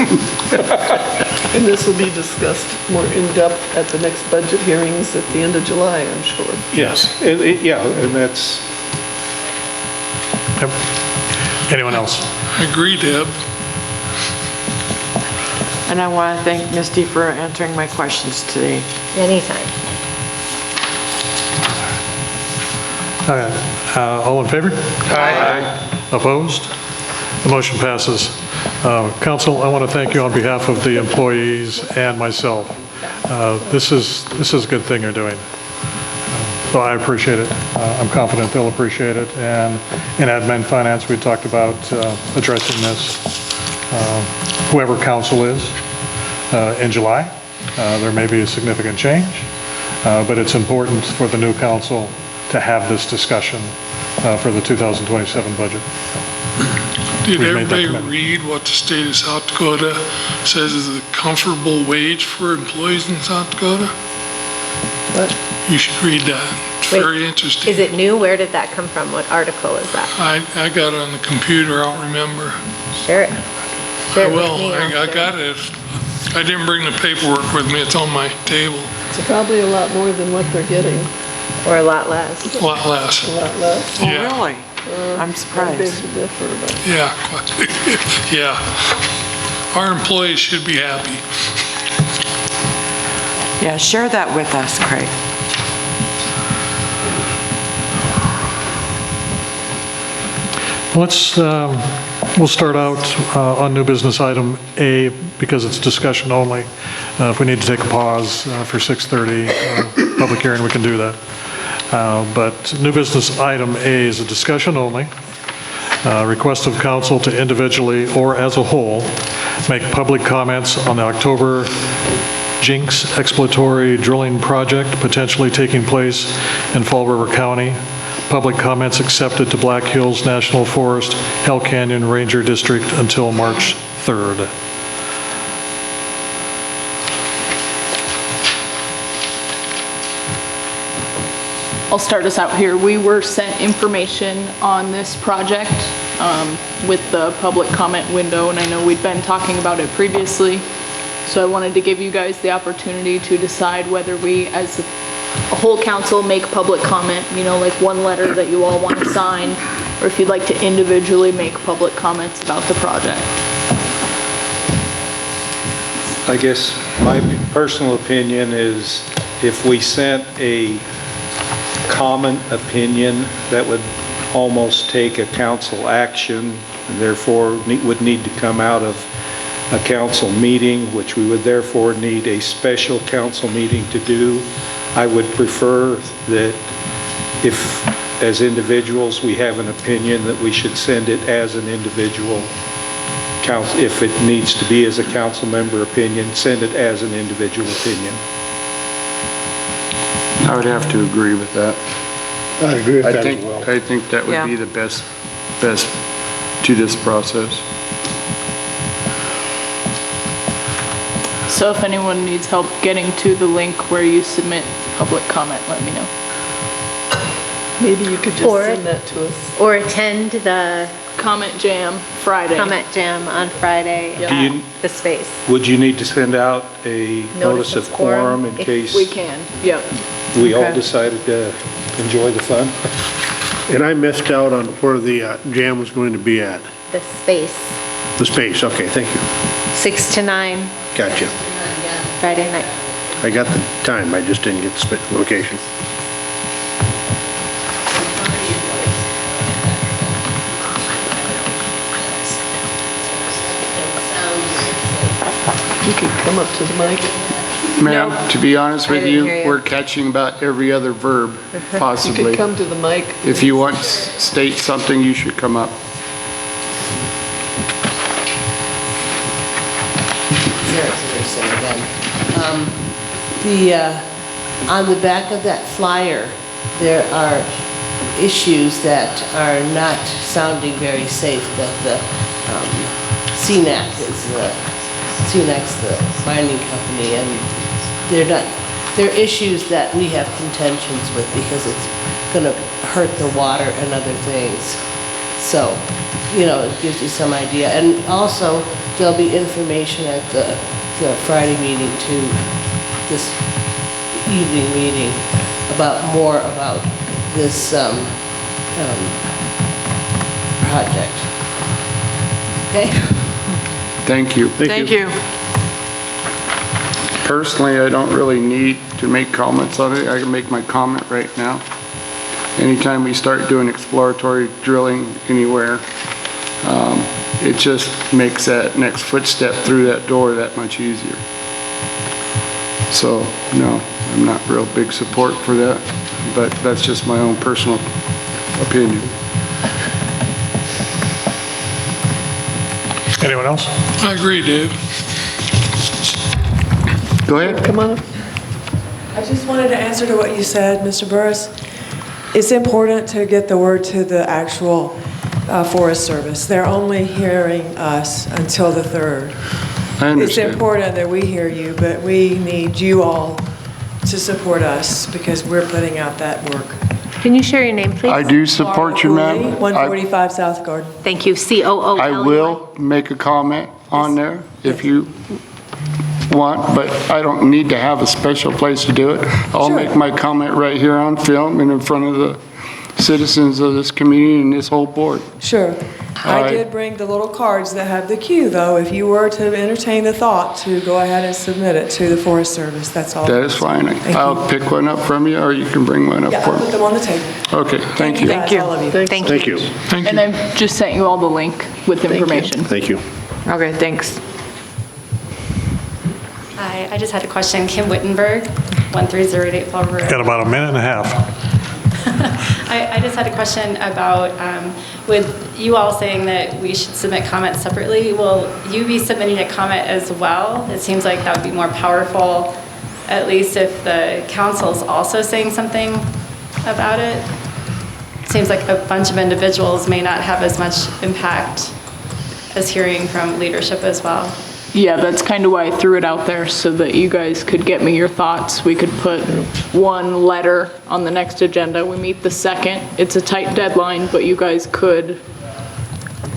And this will be discussed more in depth at the next budget hearings at the end of July, I'm sure. Yes. Yeah, and that's... Yep. Anyone else? I agree, Deb. And I want to thank Misty for answering my questions today. Anytime. All right. All in favor? Aye. Opposed? The motion passes. Council, I want to thank you on behalf of the employees and myself. This is a good thing you're doing. So I appreciate it. I'm confident they'll appreciate it. And in Admin Finance, we talked about addressing this, whoever council is, in July. There may be a significant change, but it's important for the new council to have this discussion for the 2027 budget. Did We've made that everybody commitment. read what the state of South Dakota says is a comfortable wage for employees in South Dakota? But You should read that. It's Wait, very interesting. Is it new? Where did that come from? What article is that? I got it on the computer, I don't remember. Share it. Share it with Well, me, I I'll share got it. I didn't bring the paperwork with me, it's on my table. it's probably a lot more than what they're getting, Or a lot less. A lot less. a lot less. Oh, Yeah. really? I'm I beg surprised. to differ, but Yeah, yeah. Our employees should be happy. Yeah, share that with us, Craig. We'll start out on new business item A because it's discussion only. If we need to take a pause for 6:30 public hearing, we can do that. But new business item A is a discussion only. Request of council to individually or as a whole make public comments on the October Jinx exploratory drilling project potentially taking place in Fall River County. Public comments accepted to Black Hills National Forest, Hell Canyon Ranger District until March 3rd. I'll start us out here. We were sent information on this project with the public comment window, and I know we'd been talking about it previously. So I wanted to give you guys the opportunity to decide whether we, as a whole council, make public comment, you know, like one letter that you all want to sign, or if you'd like to individually make public comments about the project. I guess my personal opinion is if we sent a common opinion, that would almost take a council action, and therefore would need to come out of a council meeting, which we would therefore need a special council meeting to do. I would prefer that if, as individuals, we have an opinion, that we should send it as an individual council. If it needs to be as a council member opinion, send it as an individual opinion. I would have to agree with that. I agree with that as well. I think that would be the best to this process. So if anyone needs help getting to the link where you submit public comment, let me know. Maybe you could just send that to us. Or attend the Comment Jam Friday. comment jam on Friday Yep. at the space. Would you need to send out a notice of quorum in case We can, yep. we all Okay. decided to enjoy the fun? And I missed out on where the jam was going to be at. The space, The space, okay, thank you. 6 to 9, Gotcha. Friday night. I got the time, I just didn't get the location. You could come up to the mic. Ma'am, to be honest with didn't you, hear you. we're catching about every other verb You could possibly. come to the mic. If you want to state something, you should come up. On the back of that flyer, there are issues that are not sounding very safe, that the CNAC's the mining company, and they're issues that we have contentions with because it's gonna hurt the water and other things. So, you know, it gives you some idea. And also, there'll be information at the Friday meeting too, this evening meeting, more about this project. Okay? Thank you. Thank you. Personally, I don't really need to make comments on it. I can make my comment right now. Anytime we start doing exploratory drilling anywhere, it just makes that next footstep through that door that much easier. So, no, I'm not real big support for that, but that's just my own personal opinion. Anyone else? I agree, Dave. Go ahead. Come on up. I just wanted to answer to what you said, Mr. Burris. It's important to get the word to the actual Forest Service. They're only hearing us until the 3rd. I understand. It's important that we hear you, but we need you all to support us because we're putting out that work. Can you share your name, please? I do support you, ma'am. 145 South Garden. Thank you, COOLEY. I will make a comment on there if you want, but I don't need to have a special place to do it. I'll make my comment right here on film and in front of the citizens of this community and this whole board. Sure. I right. did bring the little cards that have the queue, though, if you were to entertain the thought to go ahead and submit it to the Forest Service, that's all. That is fine. Thank I'll you. pick one up from you, or you can bring one up Yeah, for I'll put me. them on the table. Okay, thank you. Guys, all of you. Thank you. Thank you. And I've just sent you all the link with information. Thank you. Okay, thanks. Hi, I just had a question. Kim Wittenberg, 13088 Fall River. Got about a minute and a half. I just had a question about, with you all saying that we should submit comments separately, will you be submitting a comment as well? It seems like that would be more powerful, at least if the council's also saying something about it. It seems like a bunch of individuals may not have as much impact as hearing from leadership as well. Yeah, that's kind of why I threw it out there, so that you guys could get me your thoughts. We could put one letter on the next agenda. We meet the 2nd. It's a tight deadline, but you guys could,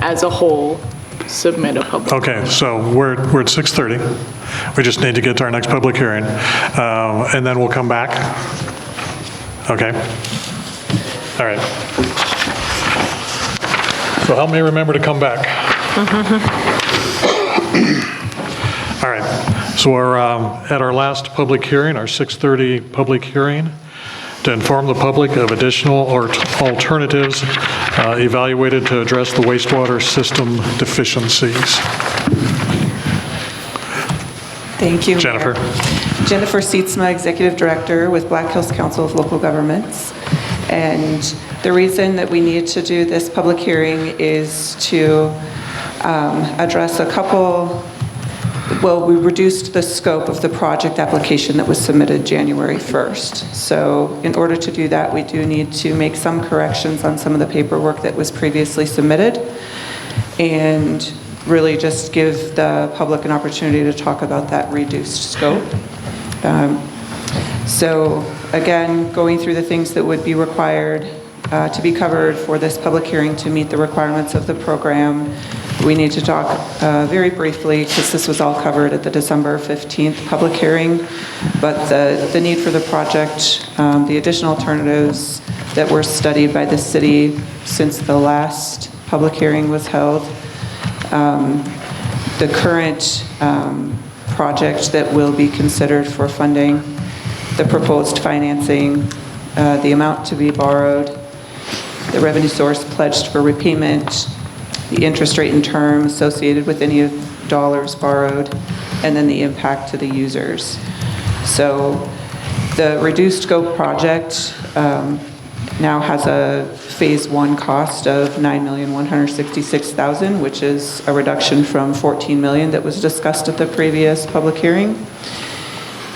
as a whole, submit a public. Okay, so we're at 6:30. We just need to get to our next public hearing, and then we'll come back. Okay? All right. So help me remember to come back. All right, so we're at our last public hearing, our 6:30 public hearing, to inform the public of additional or alternatives evaluated to address the wastewater system deficiencies. Thank you. Jennifer. Jennifer Sietsma, Executive Director with Black Hills Council of Local Governments. And the reason that we need to do this public hearing is to address a couple. Well, we reduced the scope of the project application that was submitted January 1st. So in order to do that, we do need to make some corrections on some of the paperwork that was previously submitted and really just give the public an opportunity to talk about that reduced scope. So again, going through the things that would be required to be covered for this public hearing to meet the requirements of the program. We need to talk very briefly, because this was all covered at the December 15th public hearing, but the need for the project, the additional alternatives that were studied by the city since the last public hearing was held, the current project that will be considered for funding, the proposed financing, the amount to be borrowed, the revenue source pledged for repayment, the interest rate and term associated with any dollars borrowed, and then the impact to the users. So the reduced scope project now has a phase 1 cost of $9,166,000, which is a reduction from $14 million that was discussed at the previous public hearing.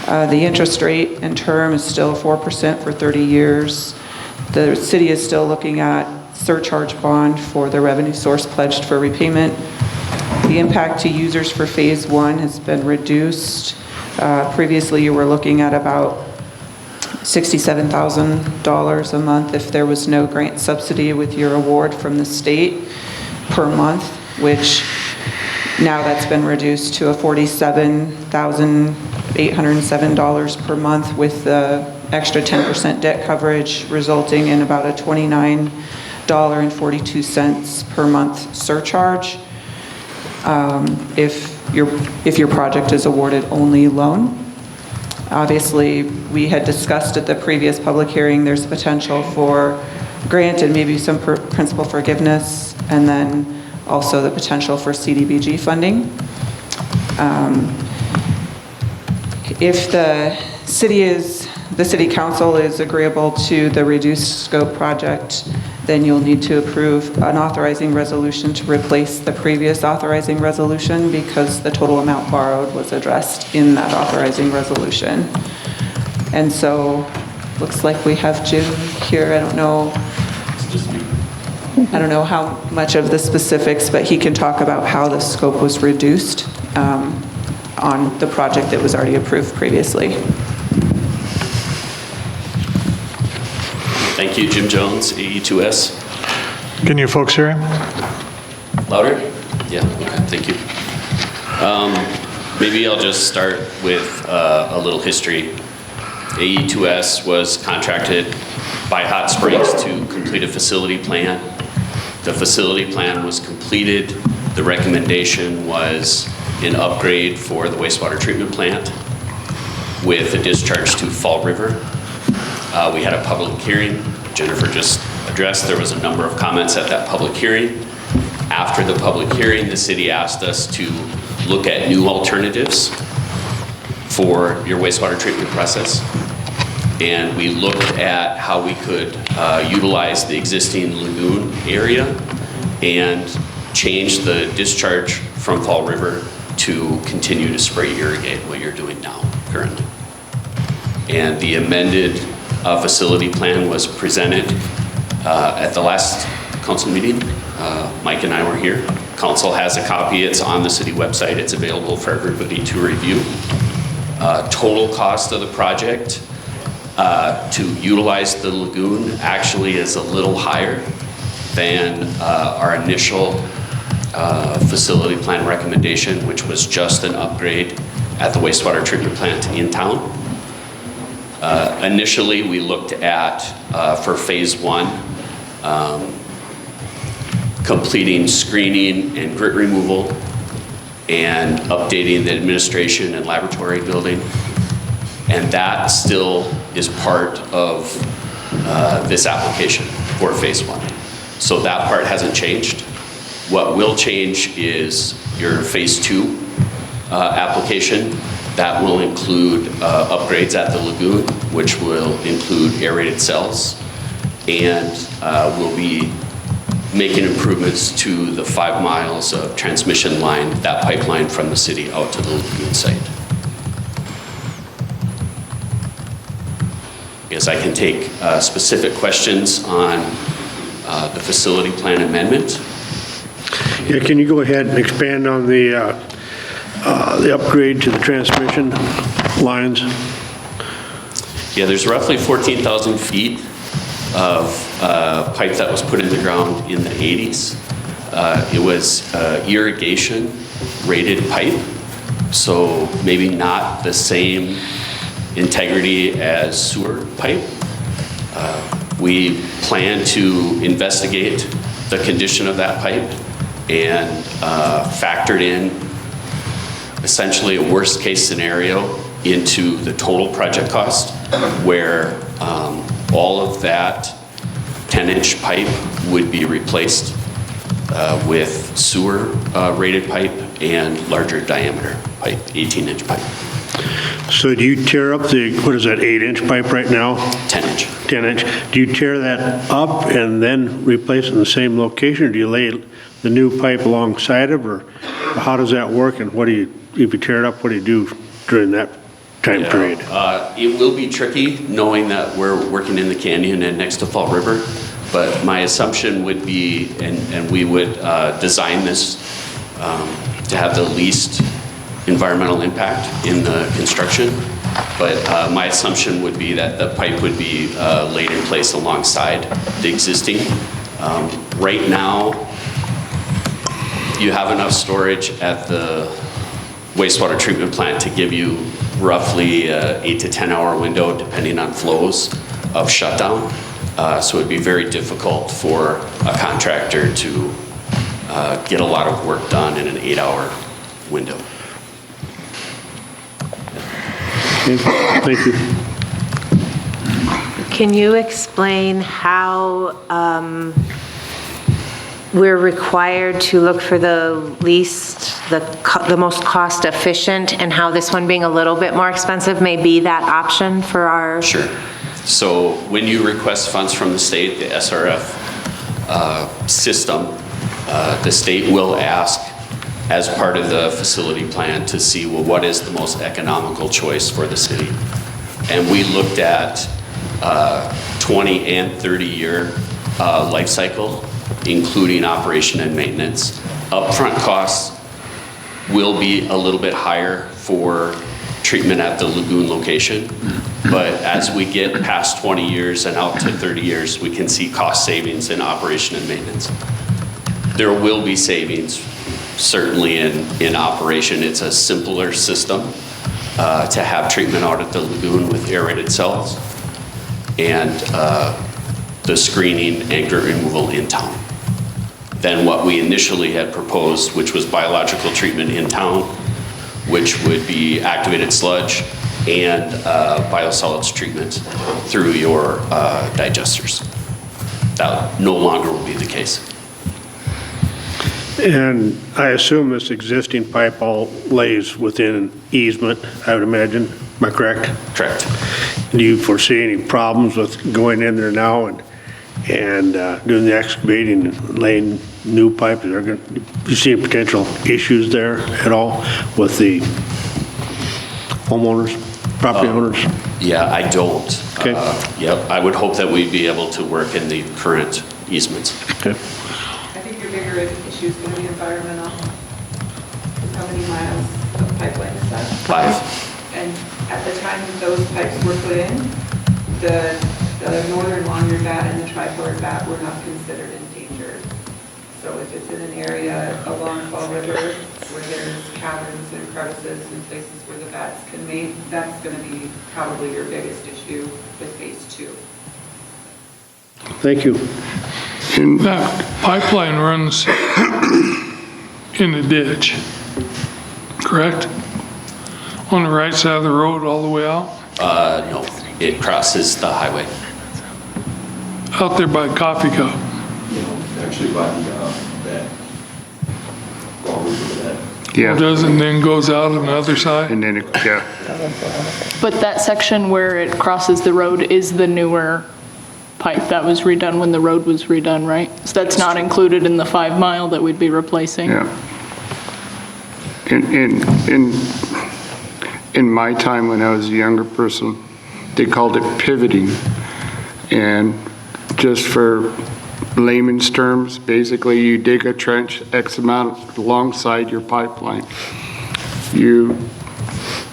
The interest rate and term is still 4% for 30 years. The city is still looking at surcharge bond for the revenue source pledged for repayment. The impact to users for phase 1 has been reduced. Previously, you were looking at about $67,000 a month if there was no grant subsidy with your award from the state per month, which now that's been reduced to a $47,807 per month with the extra 10% debt coverage, resulting in about a $29.42 per month surcharge if your project is awarded only loan. Obviously, we had discussed at the previous public hearing, there's potential for grant and maybe some principal forgiveness, and then also the potential for CDBG funding. If the city council is agreeable to the reduced scope project, then you'll need to approve an authorizing resolution to replace the previous authorizing resolution, because the total amount borrowed was addressed in that authorizing resolution. And so, looks like we have Jim here. I don't know how much of the specifics, but he can talk about how the scope was reduced on the project that was already approved previously. Thank you, Jim Jones, AE2S. Can you folks hear him? Louder? Yeah, okay, thank you. Maybe I'll just start with a little history. AE2S was contracted by Hot Springs to complete a facility plan. The facility plan was completed. The recommendation was an upgrade for the wastewater treatment plant with a discharge to Fall River. We had a public hearing. Jennifer just addressed, there was a number of comments at that public hearing. After the public hearing, the city asked us to look at new alternatives for your wastewater treatment process. And we looked at how we could utilize the existing lagoon area and change the discharge from Fall River to continue to spray irrigate what you're doing now currently. And the amended facility plan was presented at the last council meeting. Mike and I were here, Council has a copy. It's on the city website. It's available for everybody to review. Total cost of the project to utilize the lagoon actually is a little higher than our initial facility plan recommendation, which was just an upgrade at the wastewater treatment plant in town. Initially, we looked at, for phase 1, completing screening and grit removal and updating the administration and laboratory building. And that still is part of this application for phase 1. So that part hasn't changed. What will change is your phase 2 application. That will include upgrades at the lagoon, which will include aerated cells, and we'll be making improvements to the 5 miles of transmission line, that pipeline from the city out to the lagoon site. Yes, I can take specific questions on the facility plan amendment. Yeah, can you go ahead and expand on the upgrade to the transmission lines? Yeah, there's roughly 14,000 feet of pipe that was put in the ground in the 80s. It was irrigation rated pipe, so maybe not the same integrity as sewer pipe. We plan to investigate the condition of that pipe and factored in essentially a worst case scenario into the total project cost, where all of that 10-inch pipe would be replaced with sewer rated pipe and larger diameter pipe, 18-inch pipe. So do you tear up the, what is that, 8-inch pipe right now? 10-inch. 10-inch. Do you tear that up and then replace it in the same location, or do you lay the new pipe alongside it, or how does that work, and what do you, if you tear it up, what do you do during that time period? It will be tricky knowing that we're working in the canyon and next to Fall River, but my assumption would be, and we would design this to have the least environmental impact in the construction, but my assumption would be that the pipe would be laid in place alongside the existing. Right now, you have enough storage at the wastewater treatment plant to give you roughly an 8 to 10 hour window depending on flows of shutdown. So it'd be very difficult for a contractor to get a lot of work done in an 8-hour window. Okay, thank you. Can you explain how we're required to look for the least, the most cost efficient, and how this one being a little bit more expensive may be that option for our? Sure. So when you request funds from the state, the SRF system, the state will ask as part of the facility plan to see, well, what is the most economical choice for the city? And we looked at 20 and 30-year life cycle, including operation and maintenance. Upfront costs will be a little bit higher for treatment at the lagoon location, but as we get past 20 years and out to 30 years, we can see cost savings in operation and maintenance. There will be savings, certainly in operation. It's a simpler system to have treatment out at the lagoon with aerated cells and the screening and grit removal in town than what we initially had proposed, which was biological treatment in town, which would be activated sludge and biosolids treatment through your digesters. That no longer will be the case. And I assume this existing pipe all lays within an easement, I would imagine. Am I correct? Correct. Do you foresee any problems with going in there now and doing the excavating and laying new pipe? Do you see any potential issues there at all with the homeowners, property owners? Yeah, I don't. Okay. Yep, I would hope that we'd be able to work in the current easements. Okay. I think your bigger issue issue is going to be environmental. How many miles of pipeline is that? 5. And at the time that those pipes were put in, the northern long-eared bat and the tri-colored bat were not considered endangered. So if it's in an area along Fall River where there's caverns and crevices and places where the bats can mate, that's going to be probably your biggest issue with phase 2. Thank you. That pipeline runs in the ditch, correct? On the right side of the road all the way out? No, it crosses the highway. Out there by Coffee Cup? Actually by that. Yeah. Does and then goes out on the other side? And then, yeah. But that section where it crosses the road is the newer pipe that was redone when the road was redone, right? So that's not included in the 5 mile that we'd be replacing? Yeah. In my time when I was a younger person, they called it pivoting. And just for layman's terms, basically you dig a trench X amount alongside your pipeline. You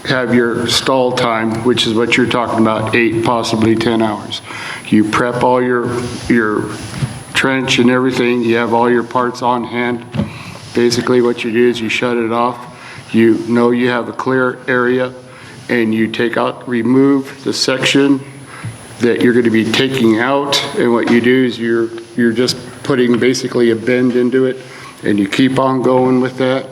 have your stall time, which is what you're talking about, 8, possibly 10 hours. You prep all your trench and everything. You have all your parts on hand. Basically what you do is you shut it off. You know you have a clear area and you remove the section that you're going to be taking out, and what you do is you're just putting basically a bend into it, and you keep on going with that.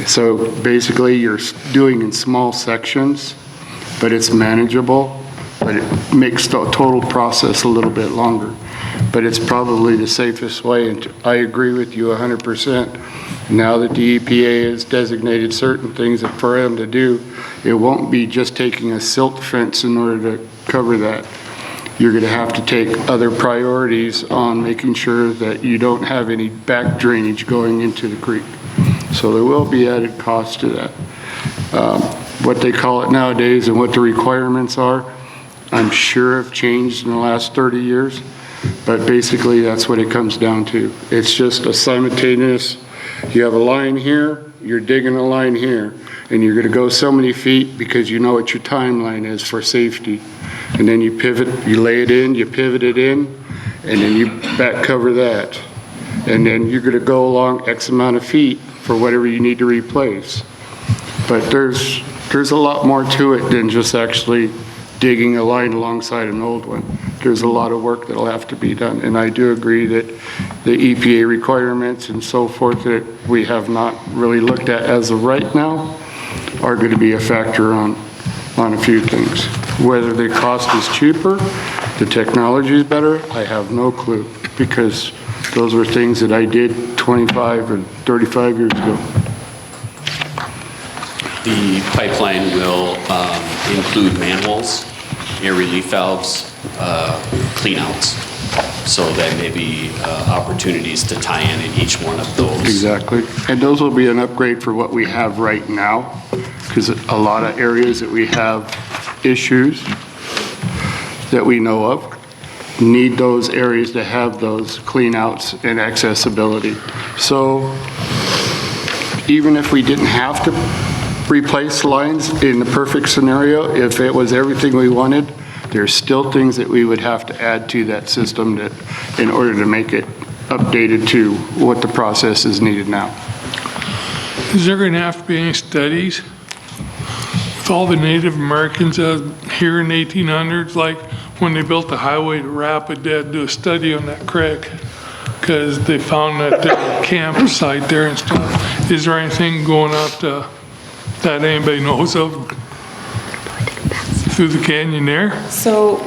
So basically you're doing in small sections, but it's manageable, but it makes the total process a little bit longer. But it's probably the safest way, and I agree with you 100%. Now that the EPA has designated certain things that for them to do, it won't be just taking a silt fence in order to cover that. You're going to have to take other priorities on making sure that you don't have any back drainage going into the creek. So there will be added cost to that. What they call it nowadays and what the requirements are, I'm sure have changed in the last 30 years, but basically that's what it comes down to. It's just a simultaneous, you have a line here, you're digging a line here, and you're going to go so many feet because you know what your timeline is for safety. And then you pivot, you lay it in, you pivot it in, and then you back cover that. And then you're going to go along X amount of feet for whatever you need to replace. But there's a lot more to it than just actually digging a line alongside an old one. There's a lot of work that'll have to be done. And I do agree that the EPA requirements and so forth that we have not really looked at as of right now are going to be a factor on a few things. Whether the cost is cheaper, the technology is better, I have no clue, because those were things that I did 25 or 35 years ago. The pipeline will include manholes, air relief valves, cleanouts. So there may be opportunities to tie in each one of those. Exactly. And those will be an upgrade for what we have right now, because a lot of areas that we have issues that we know of need those areas to have those cleanouts and accessibility. So even if we didn't have to replace lines in the perfect scenario, if it was everything we wanted, there's still things that we would have to add to that system that, in order to make it updated to what the process is needed now. Is there going to have to be any studies with all the Native Americans here in the 1800s, like when they built the highway to Rapid, they had to do a study on that creek because they found that there was a campsite there and stuff. Is there anything going out that anybody knows of through the canyon there? So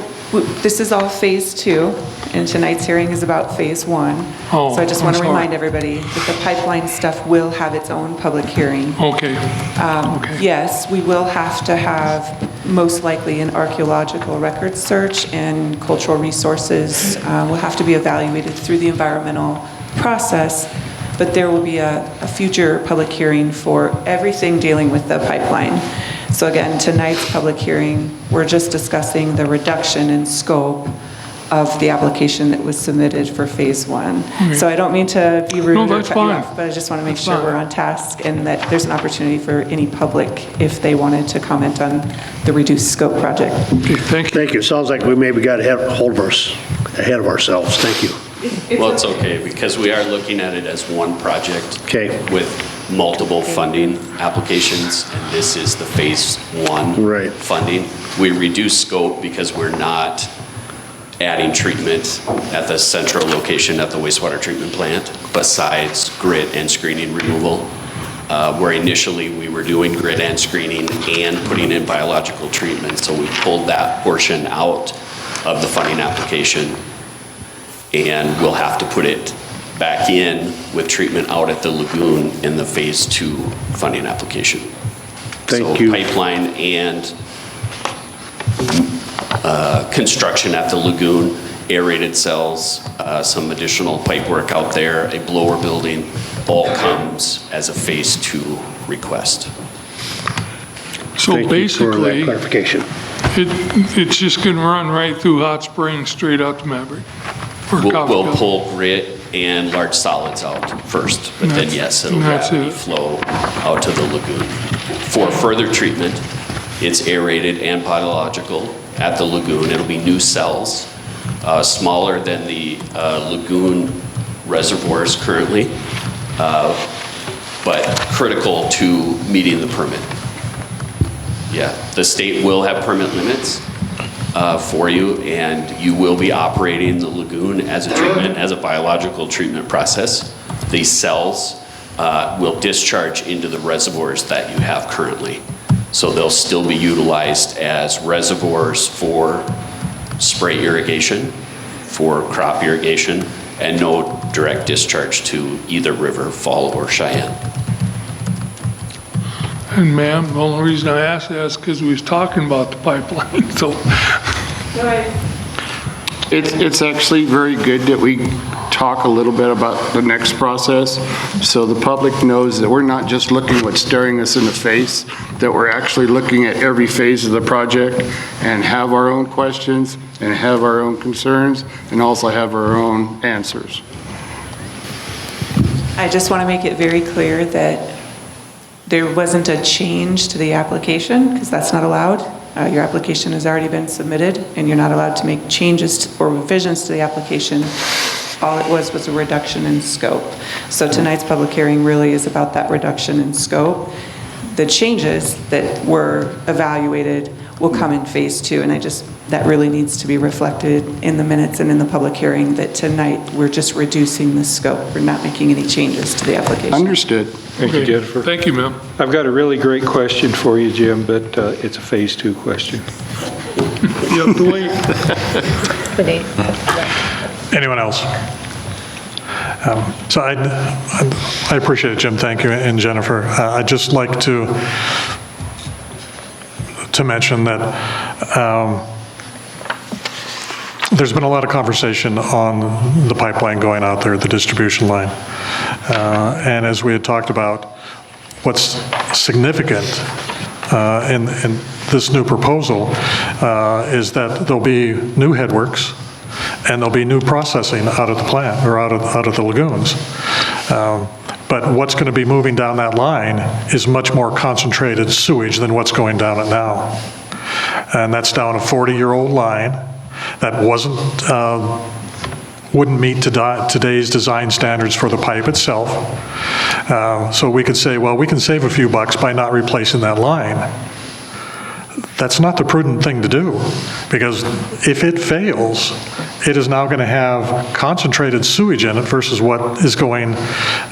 this is all phase 2, and tonight's hearing is about phase 1. Oh, so I just want to I'm sorry. remind everybody that the pipeline stuff will have its own public hearing. Okay. Yes, we will have to have most likely an archaeological record search, and cultural resources will have to be evaluated through the environmental process, but there will be a future public hearing for everything dealing with the pipeline. So again, tonight's public hearing, we're just discussing the reduction in scope of the application that was submitted for Phase 1. So I don't mean to be rude No, or that's cut you fine. off, but I just want to make That's sure fine. we're on task and that there's an opportunity for any public if they wanted to comment on the reduced scope project. Thank you. Sounds like we maybe got ahead of ourselves. Thank you. Well, it's okay, because we are looking at it as one project. Okay. With multiple funding applications, and this is the Phase 1 funding. We reduce scope because we're not adding treatment at the central location at the wastewater treatment plant, besides grit and screening removal, where initially we were doing grit and screening and putting in biological treatment. So we pulled that portion out of the funding application, and we'll have to put it back in with treatment out at the lagoon in the Phase 2 funding application. Thank you. So pipeline and construction at the lagoon, aerated cells, some additional pipe work out there, a blower building, all comes as a Phase 2 request. So Thank you for that basically, clarification. it's just going to run right through Hot Springs, straight out to Maverick. Or We'll Coffeyville. pull grit and large solids out first, but then yes, it'll That's gravity it. flow out to the lagoon. For further treatment, it's aerated and biological at the lagoon. It'll be new cells, smaller than the lagoon reservoirs currently, but critical to meeting the permit. Yeah, the state will have permit limits for you, and you will be operating the lagoon as a treatment, as a biological treatment process. These cells will discharge into the reservoirs that you have currently. So they'll still be utilized as reservoirs for spray irrigation, for crop irrigation, and no direct discharge to either river, Fall, or Cheyenne. And ma'am, the only reason I asked that is because we was talking about the pipeline, so. It's actually very good that we talk a little bit about the next process, so the public knows that we're not just looking what's staring us in the face, that we're actually looking at every phase of the project and have our own questions and have our own concerns and also have our own answers. I just want to make it very clear that there wasn't a change to the application, because that's not allowed. Your application has already been submitted, and you're not allowed to make changes or revisions to the application. All it was a reduction in scope. So tonight's public hearing really is about that reduction in scope. The changes that were evaluated will come in Phase 2, and that really needs to be reflected in the minutes and in the public hearing, that tonight we're just reducing the scope. We're not making any changes to the application. Understood. Thank you, Jennifer. Thank you, ma'am. I've got a really great question for you, Jim, but it's a Phase 2 question. You have to wait. Anyone else? So I appreciate it, Jim. Thank you, and Jennifer. I'd just like to mention that there's been a lot of conversation on the pipeline going out there, the distribution line. And as we had talked about, what's significant in this new proposal is that there'll be new headworks and there'll be new processing out of the plant, or out of the lagoons. But what's going to be moving down that line is much more concentrated sewage than what's going down it now. And that's down a 40-year-old line that wouldn't meet today's design standards for the pipe itself. So we could say, well, we can save a few bucks by not replacing that line. That's not the prudent thing to do, because if it fails, it is now going to have concentrated sewage in it versus what is going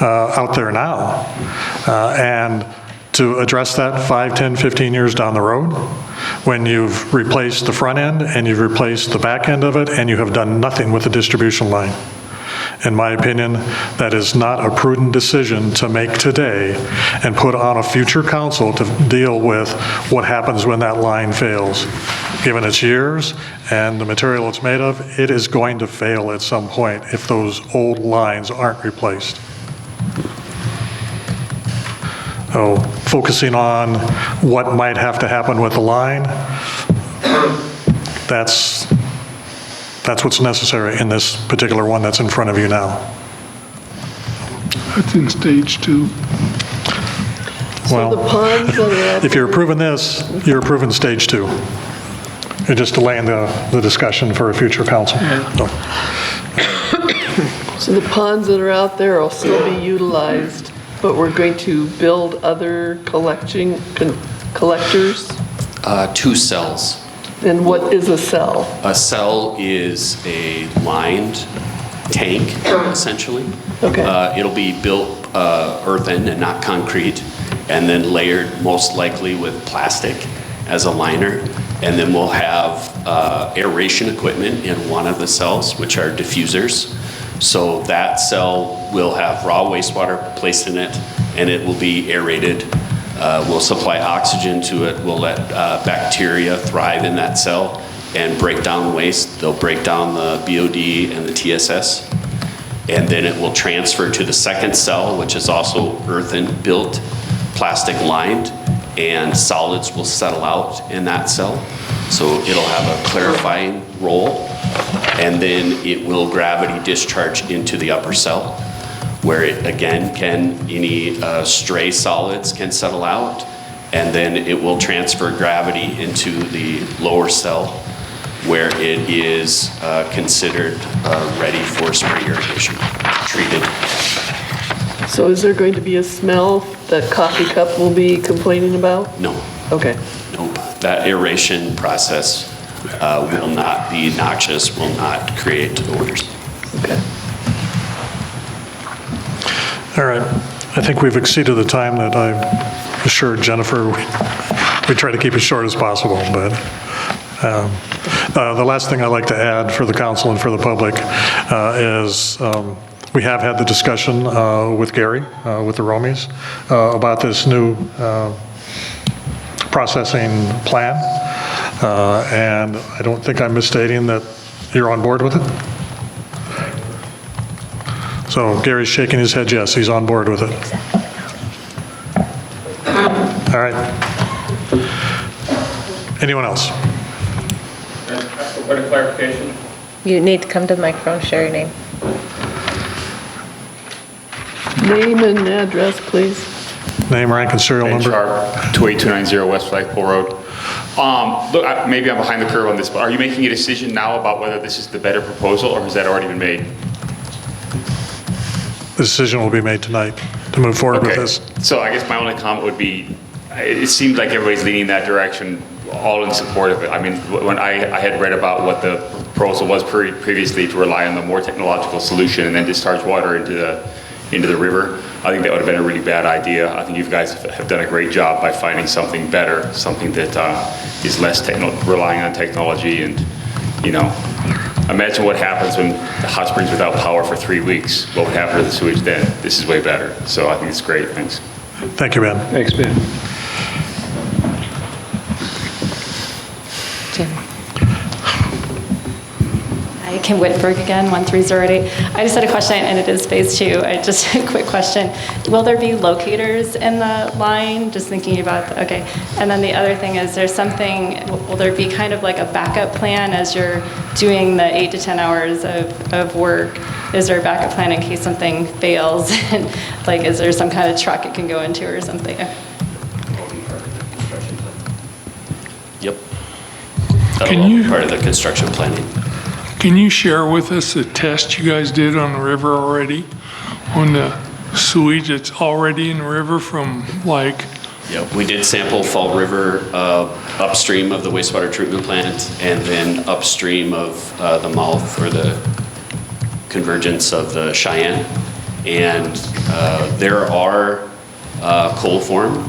out there now. And to address that 5, 10, 15 years down the road, when you've replaced the front end and you've replaced the back end of it and you have done nothing with the distribution line. In my opinion, that is not a prudent decision to make today and put on a future council to deal with what happens when that line fails. Given its years and the material it's made of, it is going to fail at some point if those old lines aren't replaced. So focusing on what might have to happen with the line, that's That's what's necessary in this particular one that's in front of you now. That's in stage 2. Well, the ponds that are out if you're approving this, you're approving stage 2. You're just delaying the discussion for a future council. So the ponds that are out there will still be utilized, but we're going to build other collectors? 2 cells. And what is a cell? A cell is a lined tank, essentially. Okay. It'll be built earthen and not concrete, and then layered most likely with plastic as a liner. And then we'll have aeration equipment in one of the cells, which are diffusers. So that cell will have raw wastewater placed in it, and it will be aerated. We'll supply oxygen to it. We'll let bacteria thrive in that cell and break down waste. They'll break down the BOD and the TSS. And then it will transfer to the second cell, which is also earthen built, plastic lined, and solids will settle out in that cell. So it'll have a clarifying role, and then it will gravity discharge into the upper cell, where it again any stray solids can settle out, and then it will transfer gravity into the lower cell, where it is considered ready for spray irrigation, treated. So is there going to be a smell that Coffee Cup will be complaining about? No. Okay. Nope. That aeration process will not be noxious, will not create odors. Okay. All right. I think we've exceeded the time that I assured Jennifer. We try to keep it short as possible, but the last thing I'd like to add for the council and for the public is we have had the discussion with Gary, with the Romies, about this new processing plan, and I don't think I'm misstating that you're on board with it? So Gary's shaking his head yes, he's on board with it. All right. Anyone else? What a clarification. You need to come to the microphone, share your name. Name and address, please. Name, rank, and serial number. Sharp, 28290 West Flagpole Road. Look, maybe I'm behind the curve on this, but are you making a decision now about whether this is the better proposal, or has that already been made? The decision will be made tonight to move forward with this. So I guess my only comment would be, it seems like everybody's leaning in that direction, all in support of it. I mean, when I had read about what the proposal was previously to rely on the more technological solution and then discharge water into the river, I think that would have been a really bad idea. I think you guys have done a great job by finding something better, something that is less relying on technology. And, you know, imagine what happens when the hot springs without power for 3 weeks. What would happen to the sewage then? This is way better. So I think it's great. Thanks. Thank you, Ben. Thanks, Ben. Hi, Kim Whitberg again, 13088. I just had a question, and it is phase 2. Just a quick question. Will there be locators in the line? Just thinking about, okay. And then the other thing is, there's something, will there be kind of like a backup plan as you're doing the 8 to 10 hours of work? Is there a backup plan in case something fails? Like, is there some kind of truck it can go into or something? Yep. That'll be part of the construction planning. Can you share with us the test you guys did on the river already? On the sewage that's already in the river from like? Yeah, we did sample Fall River upstream of the wastewater treatment plant and then upstream of the mouth or the convergence of the Cheyenne. And there are coliform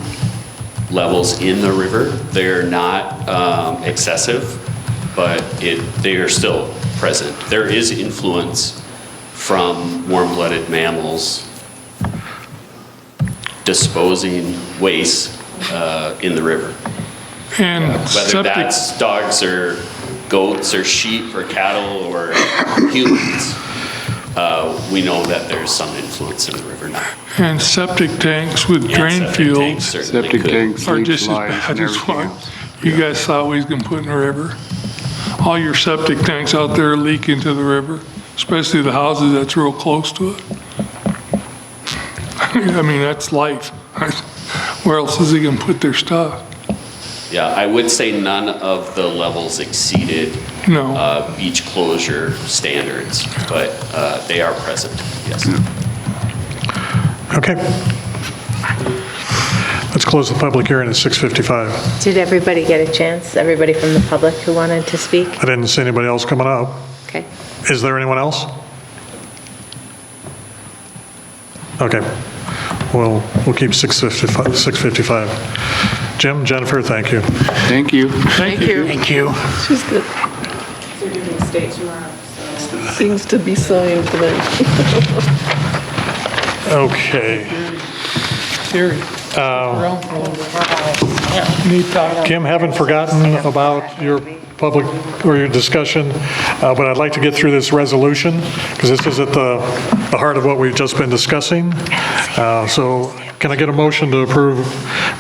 levels in the river. They're not excessive, but they are still present. There is influence from warm-blooded mammals disposing waste in the river. And whether that's dogs or goats or sheep or cattle or humans, we know that there's some influence in the river now. And septic tanks with drain fields Septic tanks, are just as bad as what you guys thought we was gonna put in the river. all your septic tanks out there leak into the river, especially the houses that's real close to it. I mean, that's life. Where else is he gonna put their stuff? Yeah, I would say none of the levels exceeded beach closure standards, but they are present, yes. Okay. Let's close the public hearing at 6:55. Did everybody get a chance? Everybody from the public who wanted to speak? I didn't see anybody else coming up. Okay. Is there anyone else? Okay. We'll keep 6:55. Jim, Jennifer, thank you. Thank you. Thank you. Thank you. She's good. Things to be signed tonight. Okay. Kim, haven't forgotten about your public or your discussion, but I'd like to get through this resolution because this is at the heart of what we've just been discussing. So can I get a motion to approve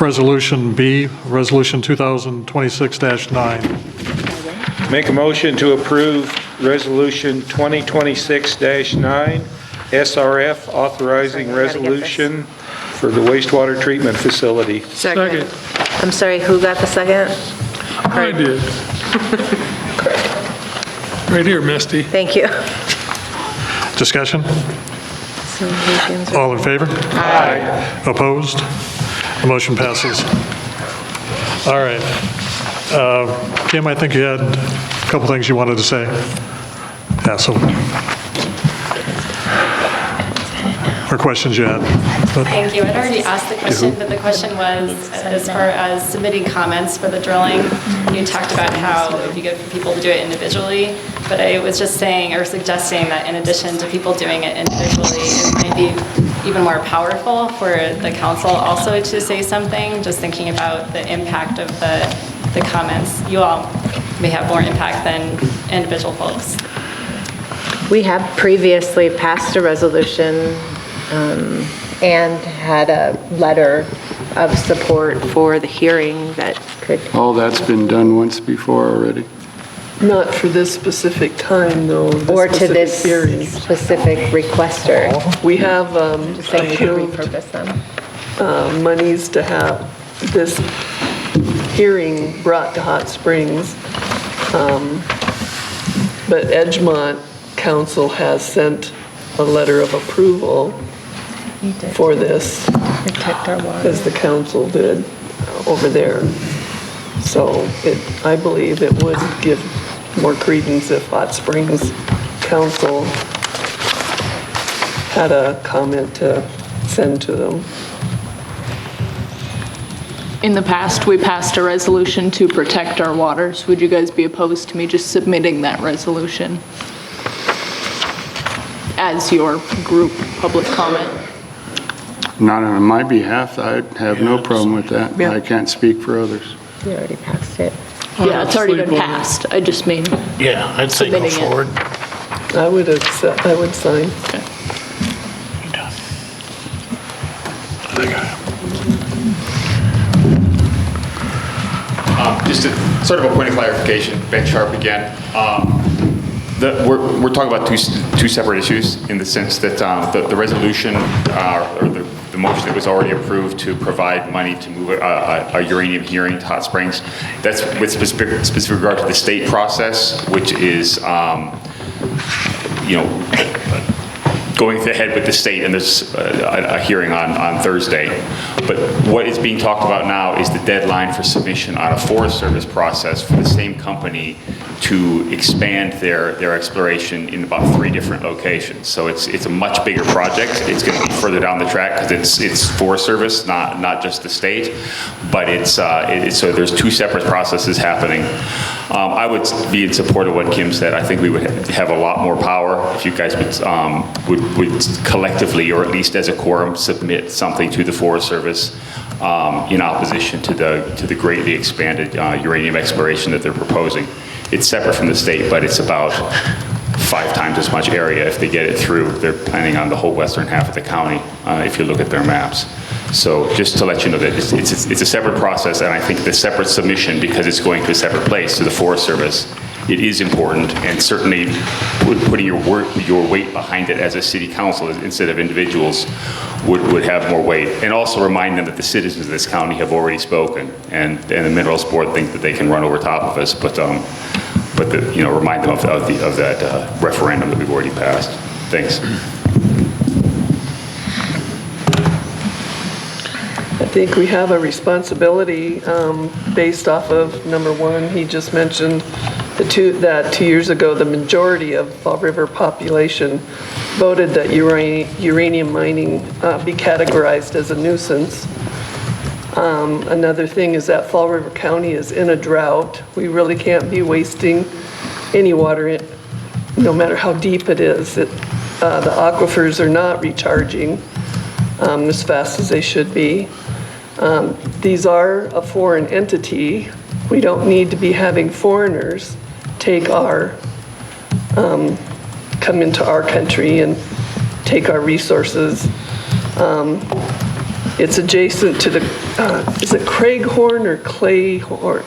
Resolution B, Resolution 2026-9? Make a motion to approve Resolution 2026-9, SRF authorizing resolution for the wastewater treatment facility. Second. I'm sorry, who got the second? I did. Right here, Misty. Thank you. Discussion? All in favor? Aye. Opposed? The motion passes. All right. Kim, I think you had a couple things you wanted to say. Yeah, so, or questions you had. Thank you. I'd already asked the question, but the question was, as far as submitting comments for the drilling, you talked about how it would be good for people to do it individually, but I was just saying or suggesting that in addition to people doing it individually, it might be even more powerful for the council also to say something, just thinking about the impact of the comments. You all may have more impact than individual folks. We have previously passed a resolution and had a letter of support for the hearing that could... All that's been done once before already. Not for this specific time, though. Or to this hearing. specific requester. We have Just like we could approved repurpose them. monies to have this hearing brought to Hot Springs. But Edgemont Council has sent a letter of approval for this, Protect our water. as the council did over there. So I believe it would give more credence if Hot Springs Council had a comment to send to them. In the past, we passed a resolution to protect our waters. Would you guys be opposed to me just submitting that resolution as your group public comment? Not on my behalf, I'd have no problem with that. I can't speak for others. We already passed it. Yeah, it's already been passed. I just mean Yeah, I'd say go submitting it. forward. I would sign. Just sort of a point of clarification, Ben Sharp again. We're talking about two separate issues in the sense that the resolution or the motion that was already approved to provide money to move a uranium hearing to Hot Springs, that's with specific regard to the state process, which is, going ahead with the state, and there's a hearing on Thursday. But what is being talked about now is the deadline for submission on a Forest Service process for the same company to expand their exploration in about 3 different locations. So it's a much bigger project. It's going to be further down the track because it's Forest Service, not just the state. But so there's 2 separate processes happening. I would be in support of what Kim said. I think we would have a lot more power if you guys would collectively, or at least as a quorum, submit something to the Forest Service in opposition to the greatly expanded uranium exploration that they're proposing. It's separate from the state, but it's about 5 times as much area if they get it through. They're planning on the whole western half of the county, if you look at their maps. So just to let you know that it's a separate process, and I think the separate submission, because it's going to a separate place, to the Forest Service, it is important, and certainly putting your weight behind it as a city council instead of individuals would have more weight. And also remind them that the citizens of this county have already spoken, and the Minerals Board think that they can run over top of us, but remind them of that referendum that we've already passed. Thanks. I think we have a responsibility based off of, number one, he just mentioned that 2 years ago, the majority of Fall River population voted that uranium mining be categorized as a nuisance. Another thing is that Fall River County is in a drought. We really can't be wasting any water, no matter how deep it is. The aquifers are not recharging as fast as they should be. These are a foreign entity. We don't need to be having foreigners come into our country and take our resources. It's adjacent to the, is it Craighorn or Clayhorn?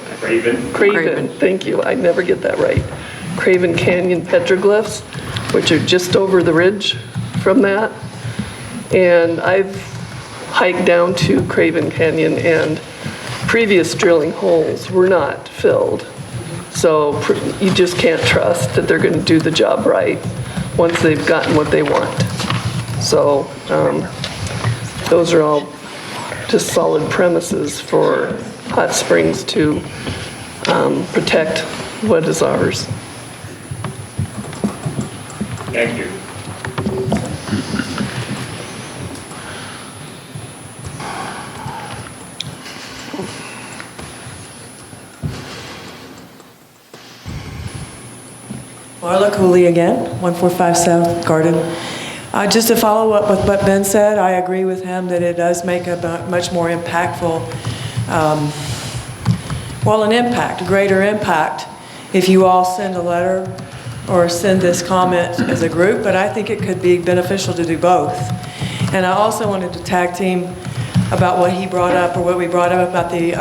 Craven, thank you. I never get that right. Craven Canyon petroglyphs, which are just over the ridge from that. And I've hiked down to Craven Canyon, and previous drilling holes were not filled. So you just can't trust that they're going to do the job right once they've gotten what they want. So those are all just solid premises for Hot Springs to protect what is ours. Thank you. Marla Cooley again, 145 South Garden. Just to follow up with what Ben said, I agree with him that it does make a much more impactful, a greater impact if you all send a letter or send this comment as a group, but I think it could be beneficial to do both. And I also wanted to tag team about what he brought up, or what we brought up about the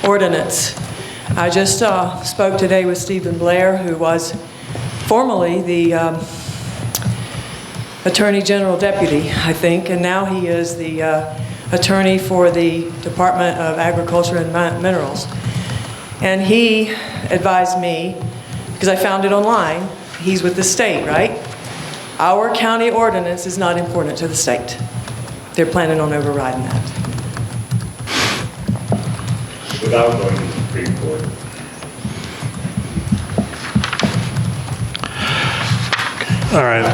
ordinance. I just spoke today with Stephen Blair, who was formerly the Attorney General Deputy, I think, and now he is the attorney for the Department of Agriculture and Minerals. And he advised me, because I found it online, he's with the state, right? Our county ordinance is not important to the state. They're planning on overriding that. Without going to the Supreme Court. All right.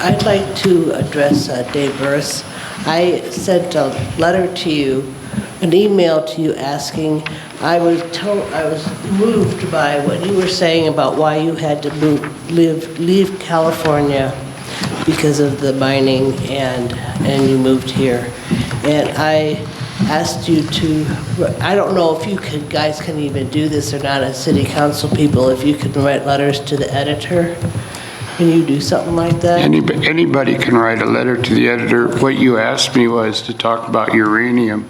I'd like to address Dave Burris. I sent a letter to you, an email to you asking, I was moved by what you were saying about why you had to leave California because of the mining, and you moved here. And I asked you to, I don't know if you guys can even do this or not as city council people, if you could write letters to the editor. Can you do something like that? Anybody can write a letter to the editor. What you asked me was to talk about uranium,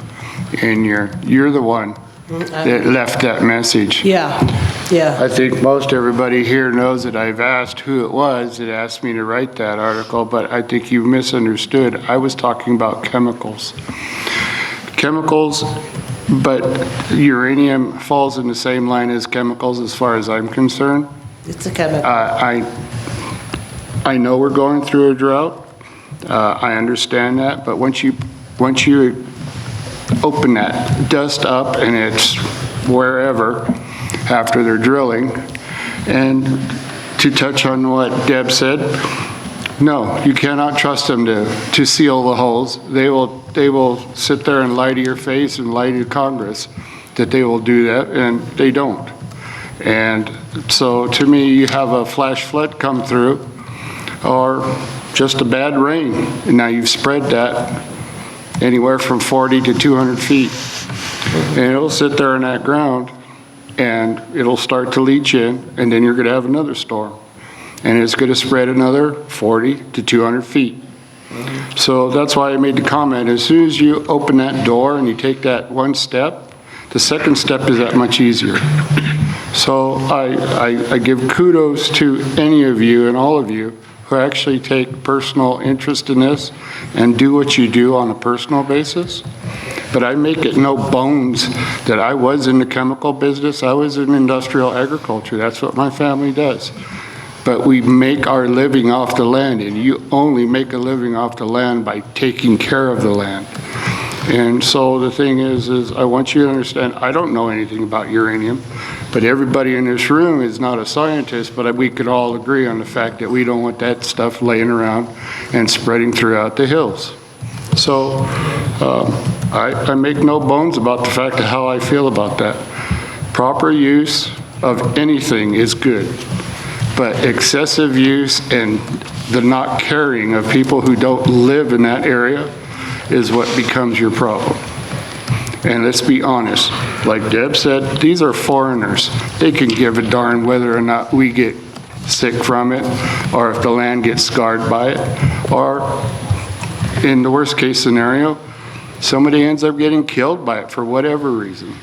and you're the one that left that message. Yeah. I think most everybody here knows that I've asked who it was that asked me to write that article, but I think you misunderstood. I was talking about chemicals. Chemicals, but uranium falls in the same line as chemicals as far as I'm concerned. It's a chemical. I know we're going through a drought. I understand that, but once you open that dust up and it's wherever after they're drilling, and to touch on what Deb said, no, you cannot trust them to seal the holes. They will sit there and lie to your face and lie to Congress that they will do that, and they don't. And so to me, you have a flash flood come through, or just a bad rain. And now you've spread that anywhere from 40 to 200 feet. And it'll sit there in that ground, and it'll start to leach in, and then you're gonna have another storm. And it's gonna spread another 40 to 200 feet. So that's why I made the comment, as soon as you open that door and you take that one step, The second step is that much easier. So I give kudos to any of you and all of you who actually take personal interest in this and do what you do on a personal basis. But I make it no bones that I was in the chemical business. I was in industrial agriculture. That's what my family does. But we make our living off the land, and you only make a living off the land by taking care of the land. And so the thing is I want you to understand, I don't know anything about uranium, but everybody in this room is not a scientist, but we could all agree on the fact that we don't want that stuff laying around and spreading throughout the hills. So I make no bones about the fact of how I feel about that. Proper use of anything is good, but excessive use and the not caring of people who don't live in that area is what becomes your problem. And let's be honest, like Deb said, these are foreigners. They can give a darn whether or not we get sick from it, or if the land gets scarred by it, or in the worst case scenario, somebody ends up getting killed by it for whatever reason.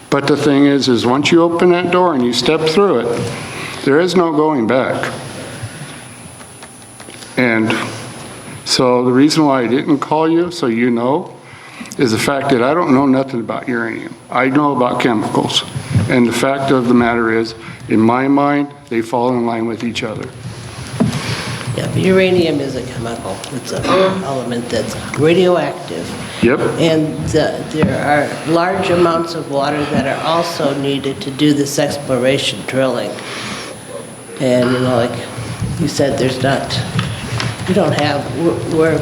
But the thing is once you open that door and you step through it, there is no going back. And so the reason why I didn't call you, so you know, is the fact that I don't know nothing about uranium. I know about chemicals. And the fact of the matter is, in my mind, they fall in line with each other. Yeah, but uranium is a chemical. It's an element that's radioactive. Yep. And there are large amounts of water that are also needed to do this exploration drilling. And, you know, like you said, there's not, we don't have, we're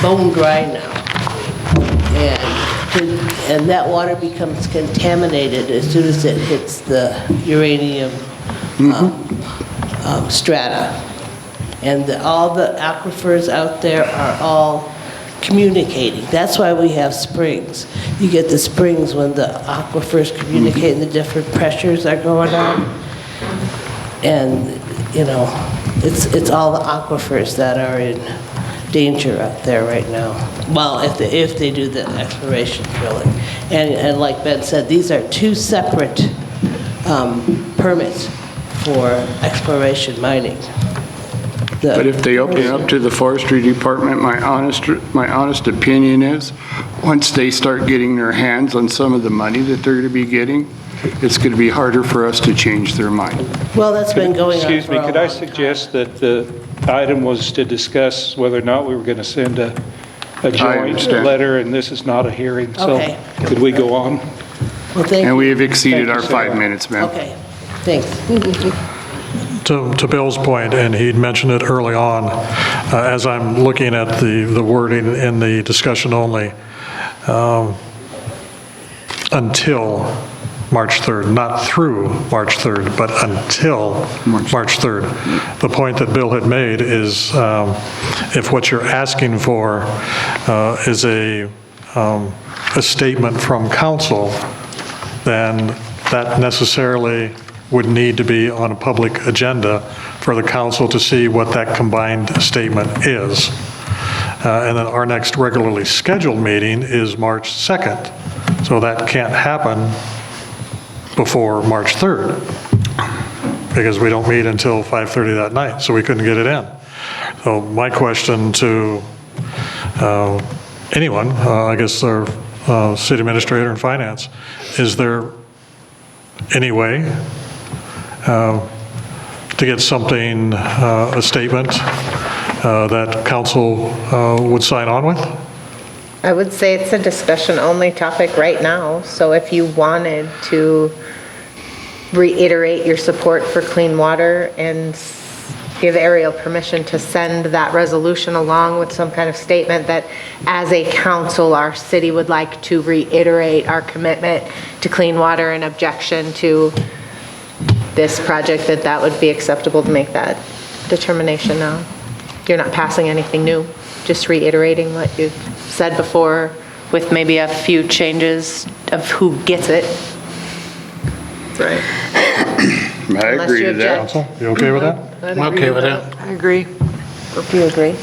bone dry now. And that water becomes contaminated as soon as it hits the uranium strata. And all the aquifers out there are all communicating. That's why we have springs. You get the springs when the aquifers communicate and the different pressures are going on. And, you know, it's all the aquifers that are in danger out there right now. Well, if they do the exploration drilling. And like Ben said, these are two separate permits for exploration mining. But if they open it up to the forestry department, my honest opinion is, once they start getting their hands on some of the money that they're going to be getting, it's going to be harder for us to change their mind. Well, that's been going on Excuse me, could I suggest that the item was to discuss whether or not we were going to send a joint letter, and this is not a hearing, so Okay. could we go on? Well, thank you. And we have exceeded our Sarah. 5 minutes, ma'am. Okay, thanks. To Bill's point, and he'd mentioned it early on, as I'm looking at the wording in the discussion only, until March 3rd, not through March 3rd, but until March 3rd. The point that Bill had made is if what you're asking for is a statement from council, then that necessarily would need to be on a public agenda for the council to see what that combined statement is. And then our next regularly scheduled meeting is March 2nd. So that can't happen before March 3rd because we don't meet until 5:30 that night, so we couldn't get it in. So my question to anyone, I guess our city administrator and finance, is there any way to get something, a statement that council would sign on with? I would say it's a discussion-only topic right now, so if you wanted to reiterate your support for clean water and give Ariel permission to send that resolution along with some kind of statement that as a council, our city would like to reiterate our commitment to clean water and objection to this project, that would be acceptable to make that determination now. You're not passing anything new, just reiterating what you've said before with maybe a few changes of who gets it. Right. I agree to that. Council, you okay with that? I'm okay with that. I agree. If you agree.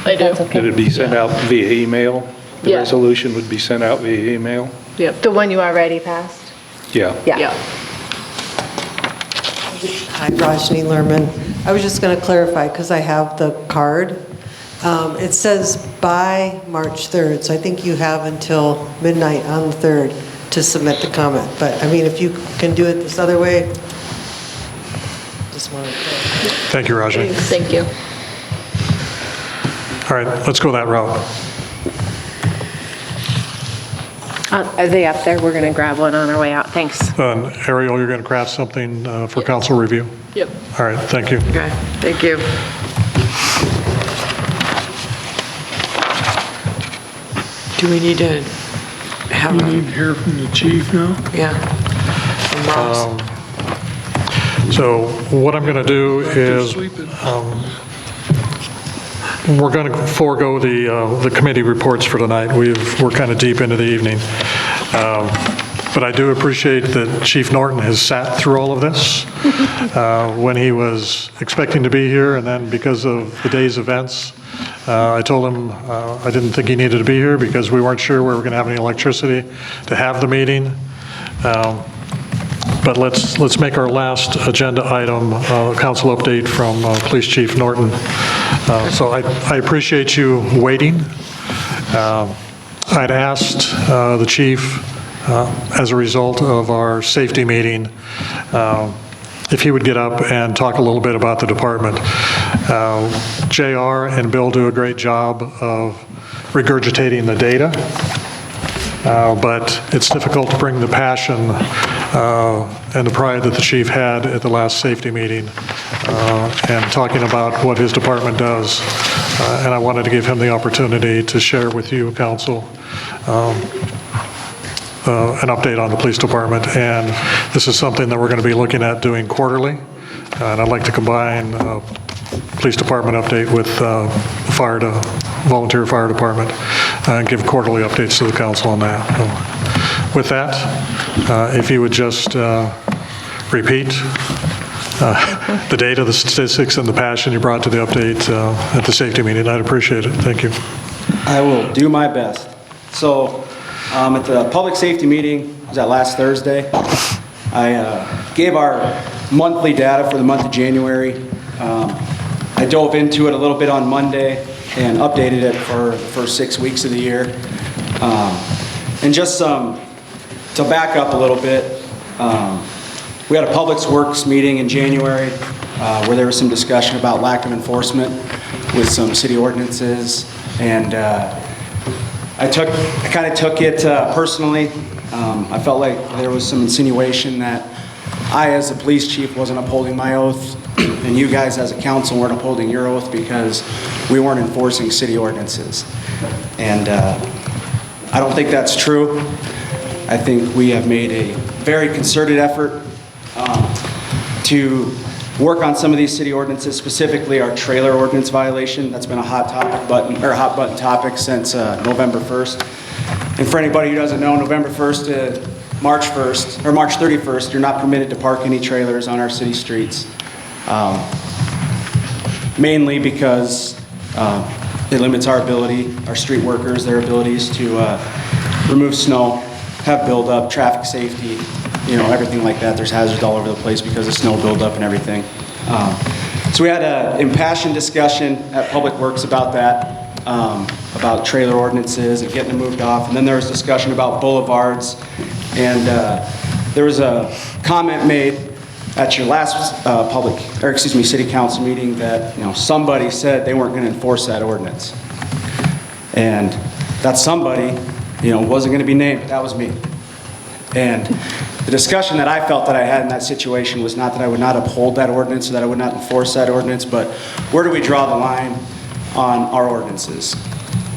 I do. Did it be sent out via email? The Yeah. resolution would be sent out via email? Yep. The one you already passed? Yeah. Yeah. Hi, Rajni Lerman. I was just going to clarify, because I have the card. It says by March 3rd, so I think you have until midnight on the 3rd to submit the comment. But, I mean, if you can do it this other way, just wanted to clarify. Thank you, Rajni. Thank you. All right, let's go that route. Are they up there? We're going to grab one on our way out. Thanks. Ariel, you're going to craft something for council review? Yep. All right, thank you. Okay, thank you. Do we need to have? We need to hear from the chief now? Yeah. From Ross. So what I'm going to do is we're going to forego the committee reports for tonight. We're kind of deep into the evening. But I do appreciate that Chief Norton has sat through all of this when he was expecting to be here, and then because of the day's events, I told him I didn't think he needed to be here because we weren't sure we were going to have any electricity to have the meeting. But let's make our last agenda item council update from Police Chief Norton. So I appreciate you waiting. I'd asked the chief, as a result of our safety meeting, if he would get up and talk a little bit about the department. JR and Bill do a great job of regurgitating the data, but it's difficult to bring the passion and the pride that the chief had at the last safety meeting and talking about what his department does. And I wanted to give him the opportunity to share with you, council, an update on the police department, and this is something that we're going to be looking at doing quarterly, and I'd like to combine police department update with volunteer fire department and give quarterly updates to the council on that. With that, if you would just repeat the data, the statistics, and the passion you brought to the update at the safety meeting, I'd appreciate it. Thank you. I will do my best. So at the public safety meeting, was that last Thursday, I gave our monthly data for the month of January. I dove into it a little bit on Monday and updated it for the first 6 weeks of the year. And just to back up a little bit, we had a Public Works meeting in January where there was some discussion about lack of enforcement with some city ordinances, and I kind of took it personally. I felt like there was some insinuation that I, as a police chief, wasn't upholding my oath, and you guys, as a council, weren't upholding your oath because we weren't enforcing city ordinances. And I don't think that's true. I think we have made a very concerted effort to work on some of these city ordinances, specifically our trailer ordinance violation. That's been a hot button topic since November 1st. And for anybody who doesn't know, November 1st to March 1st, or March 31st, you're not permitted to park any trailers on our city streets. Mainly because it limits our ability, our street workers, their abilities to remove snow, have buildup, traffic safety, everything like that. There's hazards all over the place because of snow buildup and everything. So we had an impassioned discussion at Public Works about that, about trailer ordinances and getting them moved off. And then there was discussion about boulevards. And there was a comment made at your last City Council meeting that, somebody said they weren't going to enforce that ordinance. And that somebody, wasn't going to be named, but that was me. And the discussion that I felt that I had in that situation was not that I would not uphold that ordinance or that I would not enforce that ordinance, but where do we draw the line on our ordinances?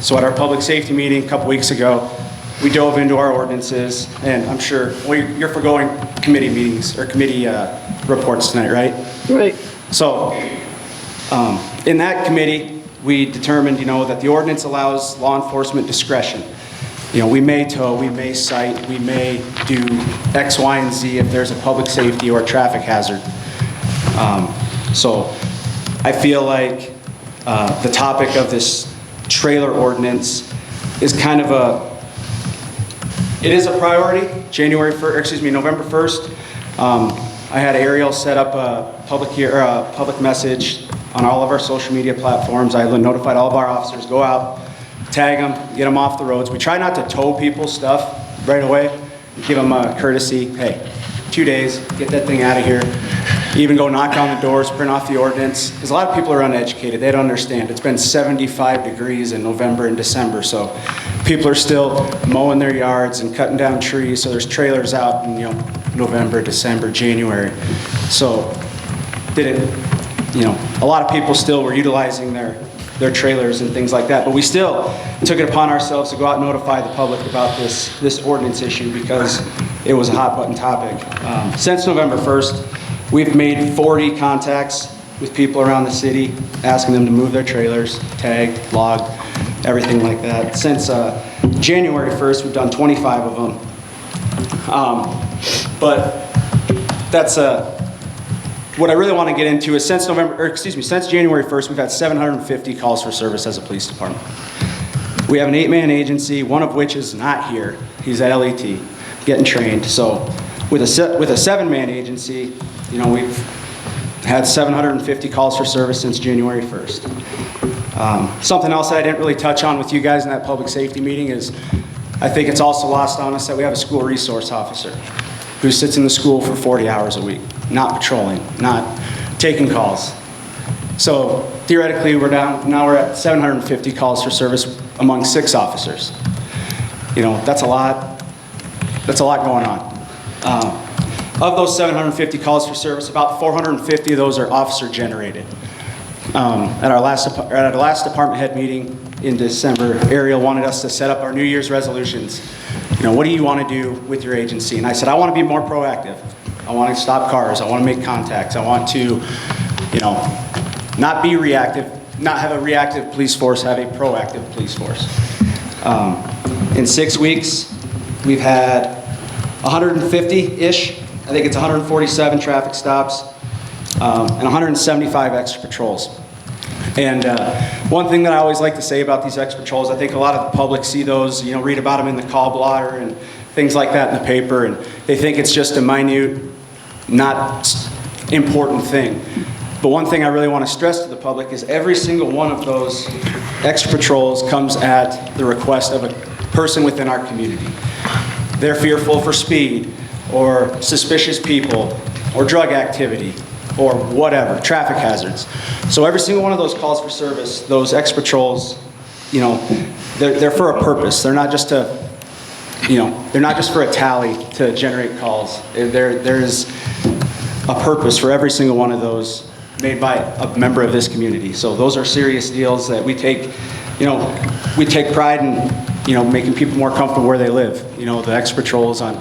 So at our public safety meeting a couple weeks ago, we dove into our ordinances, and I'm sure, you're foregoing committee meetings or committee reports tonight, right? Right. So in that committee, we determined, that the ordinance allows law enforcement discretion. We may tow, we may cite, we may do X, Y, and Z if there's a public safety or traffic hazard. So I feel like the topic of this trailer ordinance is kind of It is a priority, November 1st. I had Ariel set up a public message on all of our social media platforms. I notified all of our officers, go out, tag them, get them off the roads. We try not to tow people's stuff right away. Give them a courtesy, hey, 2 days, get that thing out of here. Even go knock on the doors, print off the ordinance. Because a lot of people are uneducated, they don't understand. It's been 75 degrees in November and December, so people are still mowing their yards and cutting down trees, so there's trailers out in, November, December, January. So a lot of people still were utilizing their trailers and things like that, but we still took it upon ourselves to go out and notify the public about this ordinance issue because it was a hot button topic. Since November 1st, we've made 40 contacts with people around the city, asking them to move their trailers, tag, log, everything like that. Since January 1st, we've done 25 of them. But that's what I really want to get into is since January 1st, we've had 750 calls for service as a police department. We have an 8-man agency, one of which is not here. He's at LET, getting trained. So with a 7-man agency, we've had 750 calls for service since January 1st. Something else that I didn't really touch on with you guys in that public safety meeting is I think it's also lost on us that we have a school resource officer who sits in the school for 40 hours a week, not patrolling, not taking calls. So theoretically, we're at 750 calls for service among 6 officers. That's a lot going on. Of those 750 calls for service, about 450 of those are officer generated. At our last department head meeting in December, Ariel wanted us to set up our New Year's resolutions. What do you want to do with your agency? And I said, I want to be more proactive. I want to stop cars. I want to make contacts. I want to, not be reactive, not have a reactive police force, have a proactive police force. In 6 weeks, we've had 150-ish, I think it's 147 traffic stops, and 175 extra patrols. And one thing that I always like to say about these extra patrols, I think a lot of the public see those, read about them in the call blotter and things like that in the paper, and they think it's just a minute, not important thing. But one thing I really want to stress to the public is every single one of those extra patrols comes at the request of a person within our community. They're fearful for speed, or suspicious people, or drug activity, or whatever, traffic hazards. So every single one of those calls for service, those extra patrols, they're for a purpose. They're not just they're not just for a tally to generate calls. There's a purpose for every single one of those made by a member of this community. So those are serious deals that we take pride in, making people more comfortable where they live. The extra patrols on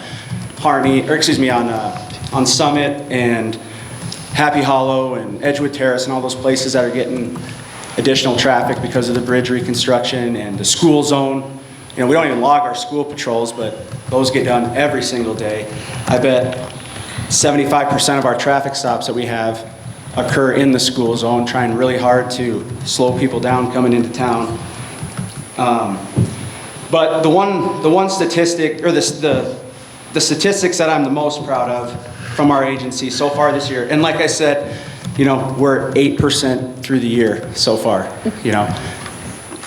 on Summit and Happy Hollow and Edgewood Terrace and all those places that are getting additional traffic because of the bridge reconstruction and the school zone. We don't even log our school patrols, but those get done every single day. I bet 75% of our traffic stops that we have occur in the school zone, trying really hard to slow people down coming into town. But the one statistic, or the statistics that I'm the most proud of from our agency so far this year, and like I said, we're 8% through the year so far.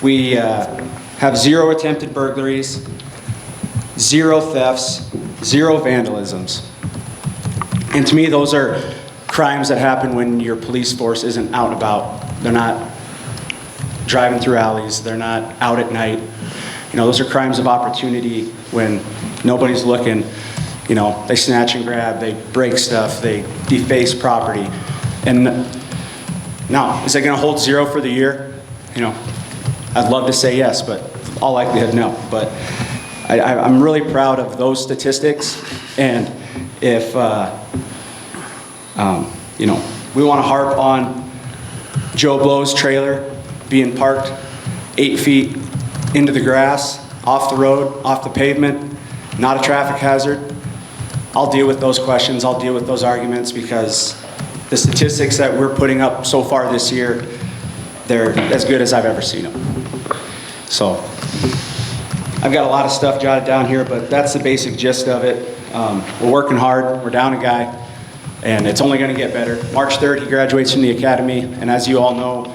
We have 0 attempted burglaries, 0 thefts, 0 vandalisms. And to me, those are crimes that happen when your police force isn't out and about. They're not driving through alleys. They're not out at night. Those are crimes of opportunity when nobody's looking. They snatch and grab, they break stuff, they deface property. And now, is that going to hold 0 for the year? I'd love to say yes, but all likelihood no. But I'm really proud of those statistics. And if we want to harp on Joe Blow's trailer being parked 8 feet into the grass, off the road, off the pavement, not a traffic hazard, I'll deal with those questions, I'll deal with those arguments, because the statistics that we're putting up so far this year, they're as good as I've ever seen them. So, I've got a lot of stuff jotted down here, but that's the basic gist of it. We're working hard, we're down a guy, and it's only gonna get better. March 3rd, he graduates from the academy, and as you all know,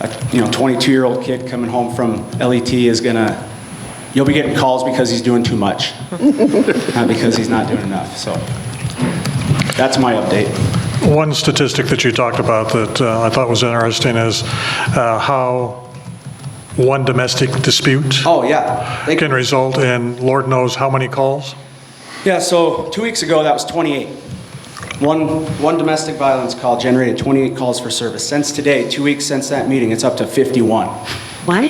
a 22-year-old kid coming home from LET is you'll be getting calls because he's doing too much, not because he's not doing enough. So that's my update. One statistic that you talked about that I thought was interesting is how one domestic dispute can result in Lord knows how many calls? Yeah, so 2 weeks ago, that was 28. One domestic violence call generated 28 calls for service. Since today, 2 weeks since that meeting, it's up to 51. What?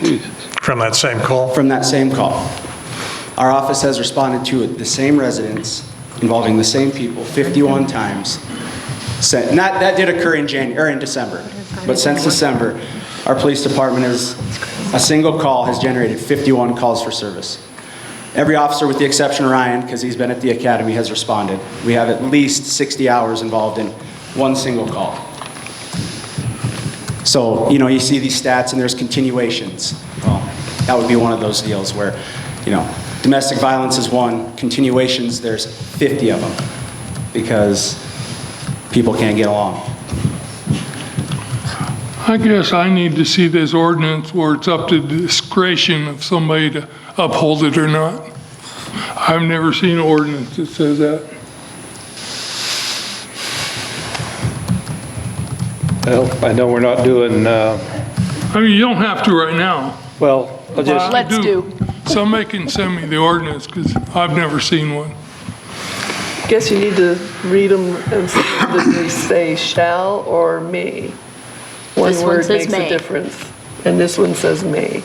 From that same call? From that same call. Our office has responded to the same residents involving the same people 51 times. That did occur in December, but since December, our police department a single call has generated 51 calls for service. Every officer, with the exception of Ryan, because he's been at the academy, has responded. We have at least 60 hours involved in one single call. So, you see these stats and there's continuations. Well, that would be one of those deals where, domestic violence is one, continuations, there's 50 of them because people can't get along. I guess I need to see this ordinance where it's up to the discretion of somebody to uphold it or not. I've never seen an ordinance that says that. Well, I know we're not doing... I mean, you don't have to right now. Well, I'll just... Let's do. Somebody can send me the ordinance because I've never seen one. Guess you need to read them and see if they say shall or may. One This one word says makes may. a difference, and this one says may.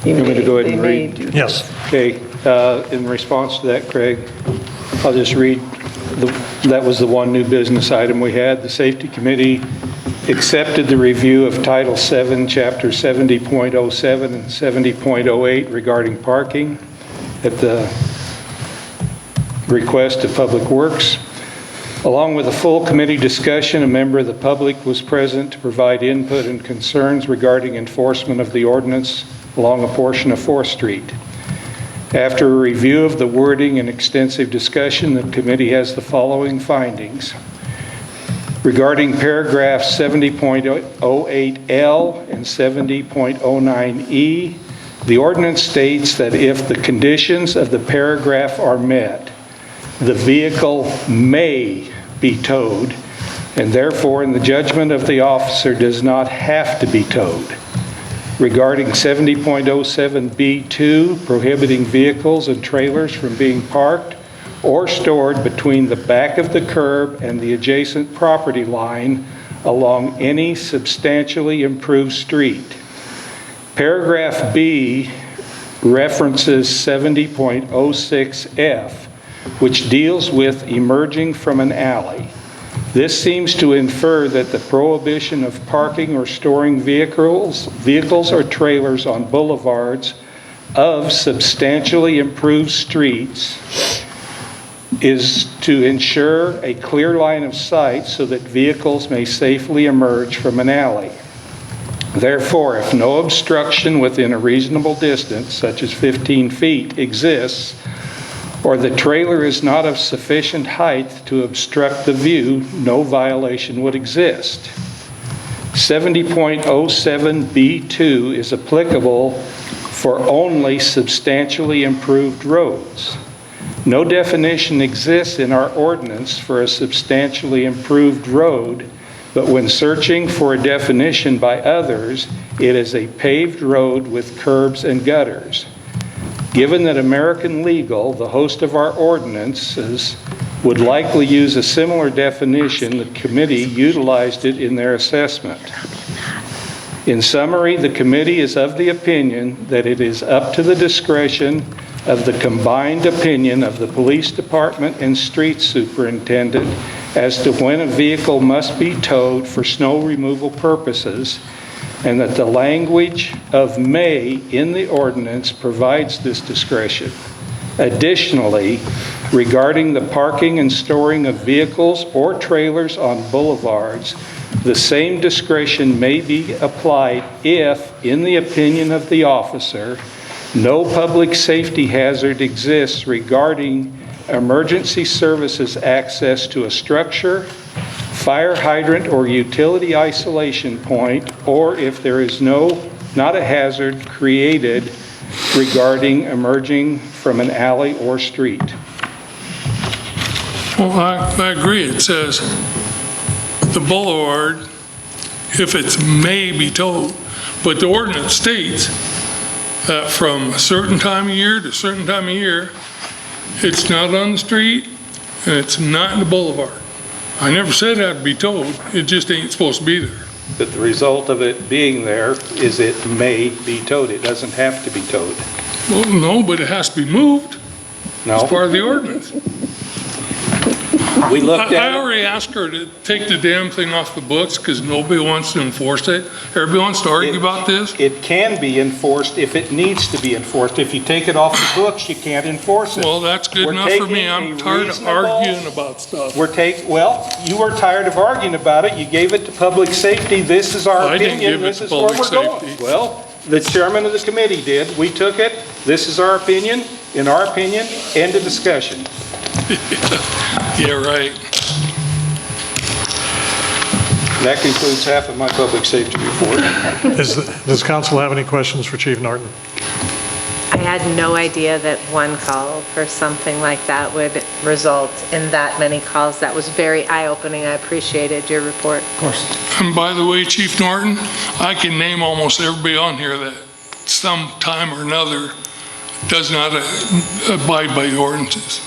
You want me to go ahead and They may read? do this. Yes. Okay, in response to that, Craig, I'll just read, that was the one new business item we had. The Safety Committee accepted the review of Title VII, Chapter 70.07 and 70.08 regarding parking at the request of Public Works. Along with a full committee discussion, a member of the public was present to provide input and concerns regarding enforcement of the ordinance along a portion of 4th Street. After a review of the wording and extensive discussion, the committee has the following findings. Regarding paragraphs 70.08L and 70.09E, the ordinance states that if the conditions of the paragraph are met, the vehicle may be towed, and therefore, in the judgment of the officer, does not have to be towed. Regarding 70.07B2, prohibiting vehicles and trailers from being parked or stored between the back of the curb and the adjacent property line along any substantially improved street. Paragraph B references 70.06F, which deals with emerging from an alley. This seems to infer that the prohibition of parking or storing vehicles or trailers on boulevards of substantially improved streets is to ensure a clear line of sight so that vehicles may safely emerge from an alley. Therefore, if no obstruction within a reasonable distance, such as 15 feet, exists, or the trailer is not of sufficient height to obstruct the view, no violation would exist. 70.07B2 is applicable for only substantially improved roads. No definition exists in our ordinance for a substantially improved road, but when searching for a definition by others, it is a paved road with curbs and gutters. Given that American Legal, the host of our ordinances, would likely use a similar definition, the committee utilized it in their assessment. In summary, the committee is of the opinion that it is up to the discretion of the combined opinion of the police department and street superintendent as to when a vehicle must be towed for snow removal purposes, and that the language of may in the ordinance provides this discretion. Additionally, regarding the parking and storing of vehicles or trailers on boulevards, the same discretion may be applied if, in the opinion of the officer, no public safety hazard exists regarding emergency services access to a structure, fire hydrant, or utility isolation point, or if there is not a hazard created regarding emerging from an alley or street. Well, I agree. It says the boulevard, if it's may be towed, but the ordinance states that from a certain time of year to a certain time of year, it's not on the street and it's not in the boulevard. I never said it had to be towed. It just ain't supposed to be there. But the result of it being there is it may be towed. It doesn't have to be towed. Well, no, but it has to be moved. No. It's part of the ordinance. We looked at I it. already asked her to take the damn thing off the books because nobody wants to enforce it. Everybody wants to argue about this. It can be enforced if it needs to be enforced. If you take it off the books, you can't enforce it. Well, that's good We're enough for me. taking I'm a tired of reasonable- arguing about stuff. Well, you were tired of arguing about it. You gave it to public safety. This is our I didn't opinion. give it This to is where we're public going. safety. Well, the chairman of the committee did. We took it. This is our opinion. In our opinion, end of discussion. Yeah, right. That concludes half of my public safety report. Does council have any questions for Chief Norton? I had no idea that one call for something like that would result in that many calls. That was very eye-opening. I appreciated your report. Of course. And by the way, Chief Norton, I can name almost everybody on here that some time or another does not abide by the ordinances.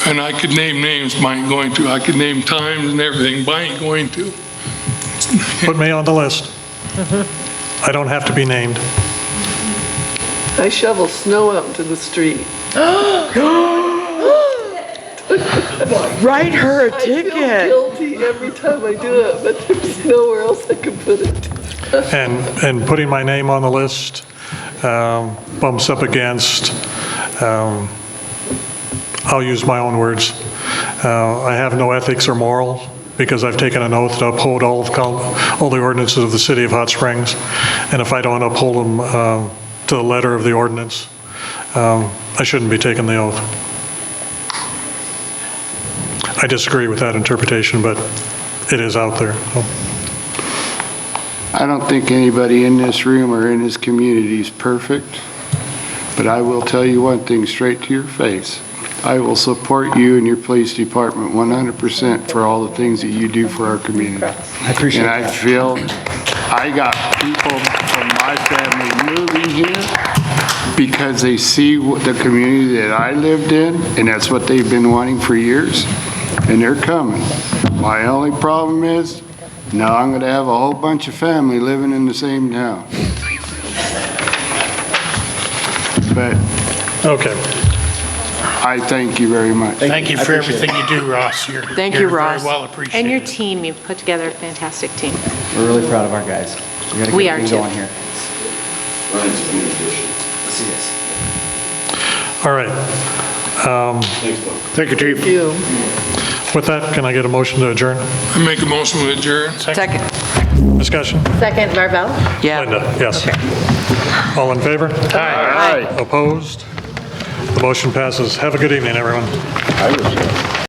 And I could name names, but I ain't going to. I could name times and everything, but I ain't going to. Put me on the list. I don't have to be named. I shovel snow out into the street. Write her a I feel ticket. guilty every time I do it, but there's nowhere else I can put it. And putting my name on the list bumps up against, I'll use my own words, I have no ethics or morals because I've taken an oath to uphold all the ordinances of the city of Hot Springs. And if I don't uphold them to the letter of the ordinance, I shouldn't be taking the oath. I disagree with that interpretation, but it is out there. I don't think anybody in this room or in this community is perfect, but I will tell you one thing straight to your face. I will support you and your police department 100% for all the things that you do for our community. I appreciate And I that. feel I got people from my family moving here because they see the community that I lived in, and that's what they've been wanting for years, and they're coming. My only problem is, now I'm going to have a whole bunch of family living in the same town. But okay. I thank you very much. Thank you for everything you do, Ross. Thank you, Ross. Very well appreciated. And your team, you've put together a fantastic team. We're really proud of our guys. We gotta We get are things too. going here. Let's see this. All right. Thank you, Chief. Thank you. With that, can I get a motion to adjourn? I make a motion to adjourn. Second. Discussion? Second, Marvell? Yeah. Linda, yes. All in favor? Aye. Opposed? The motion passes. Have a good evening, everyone.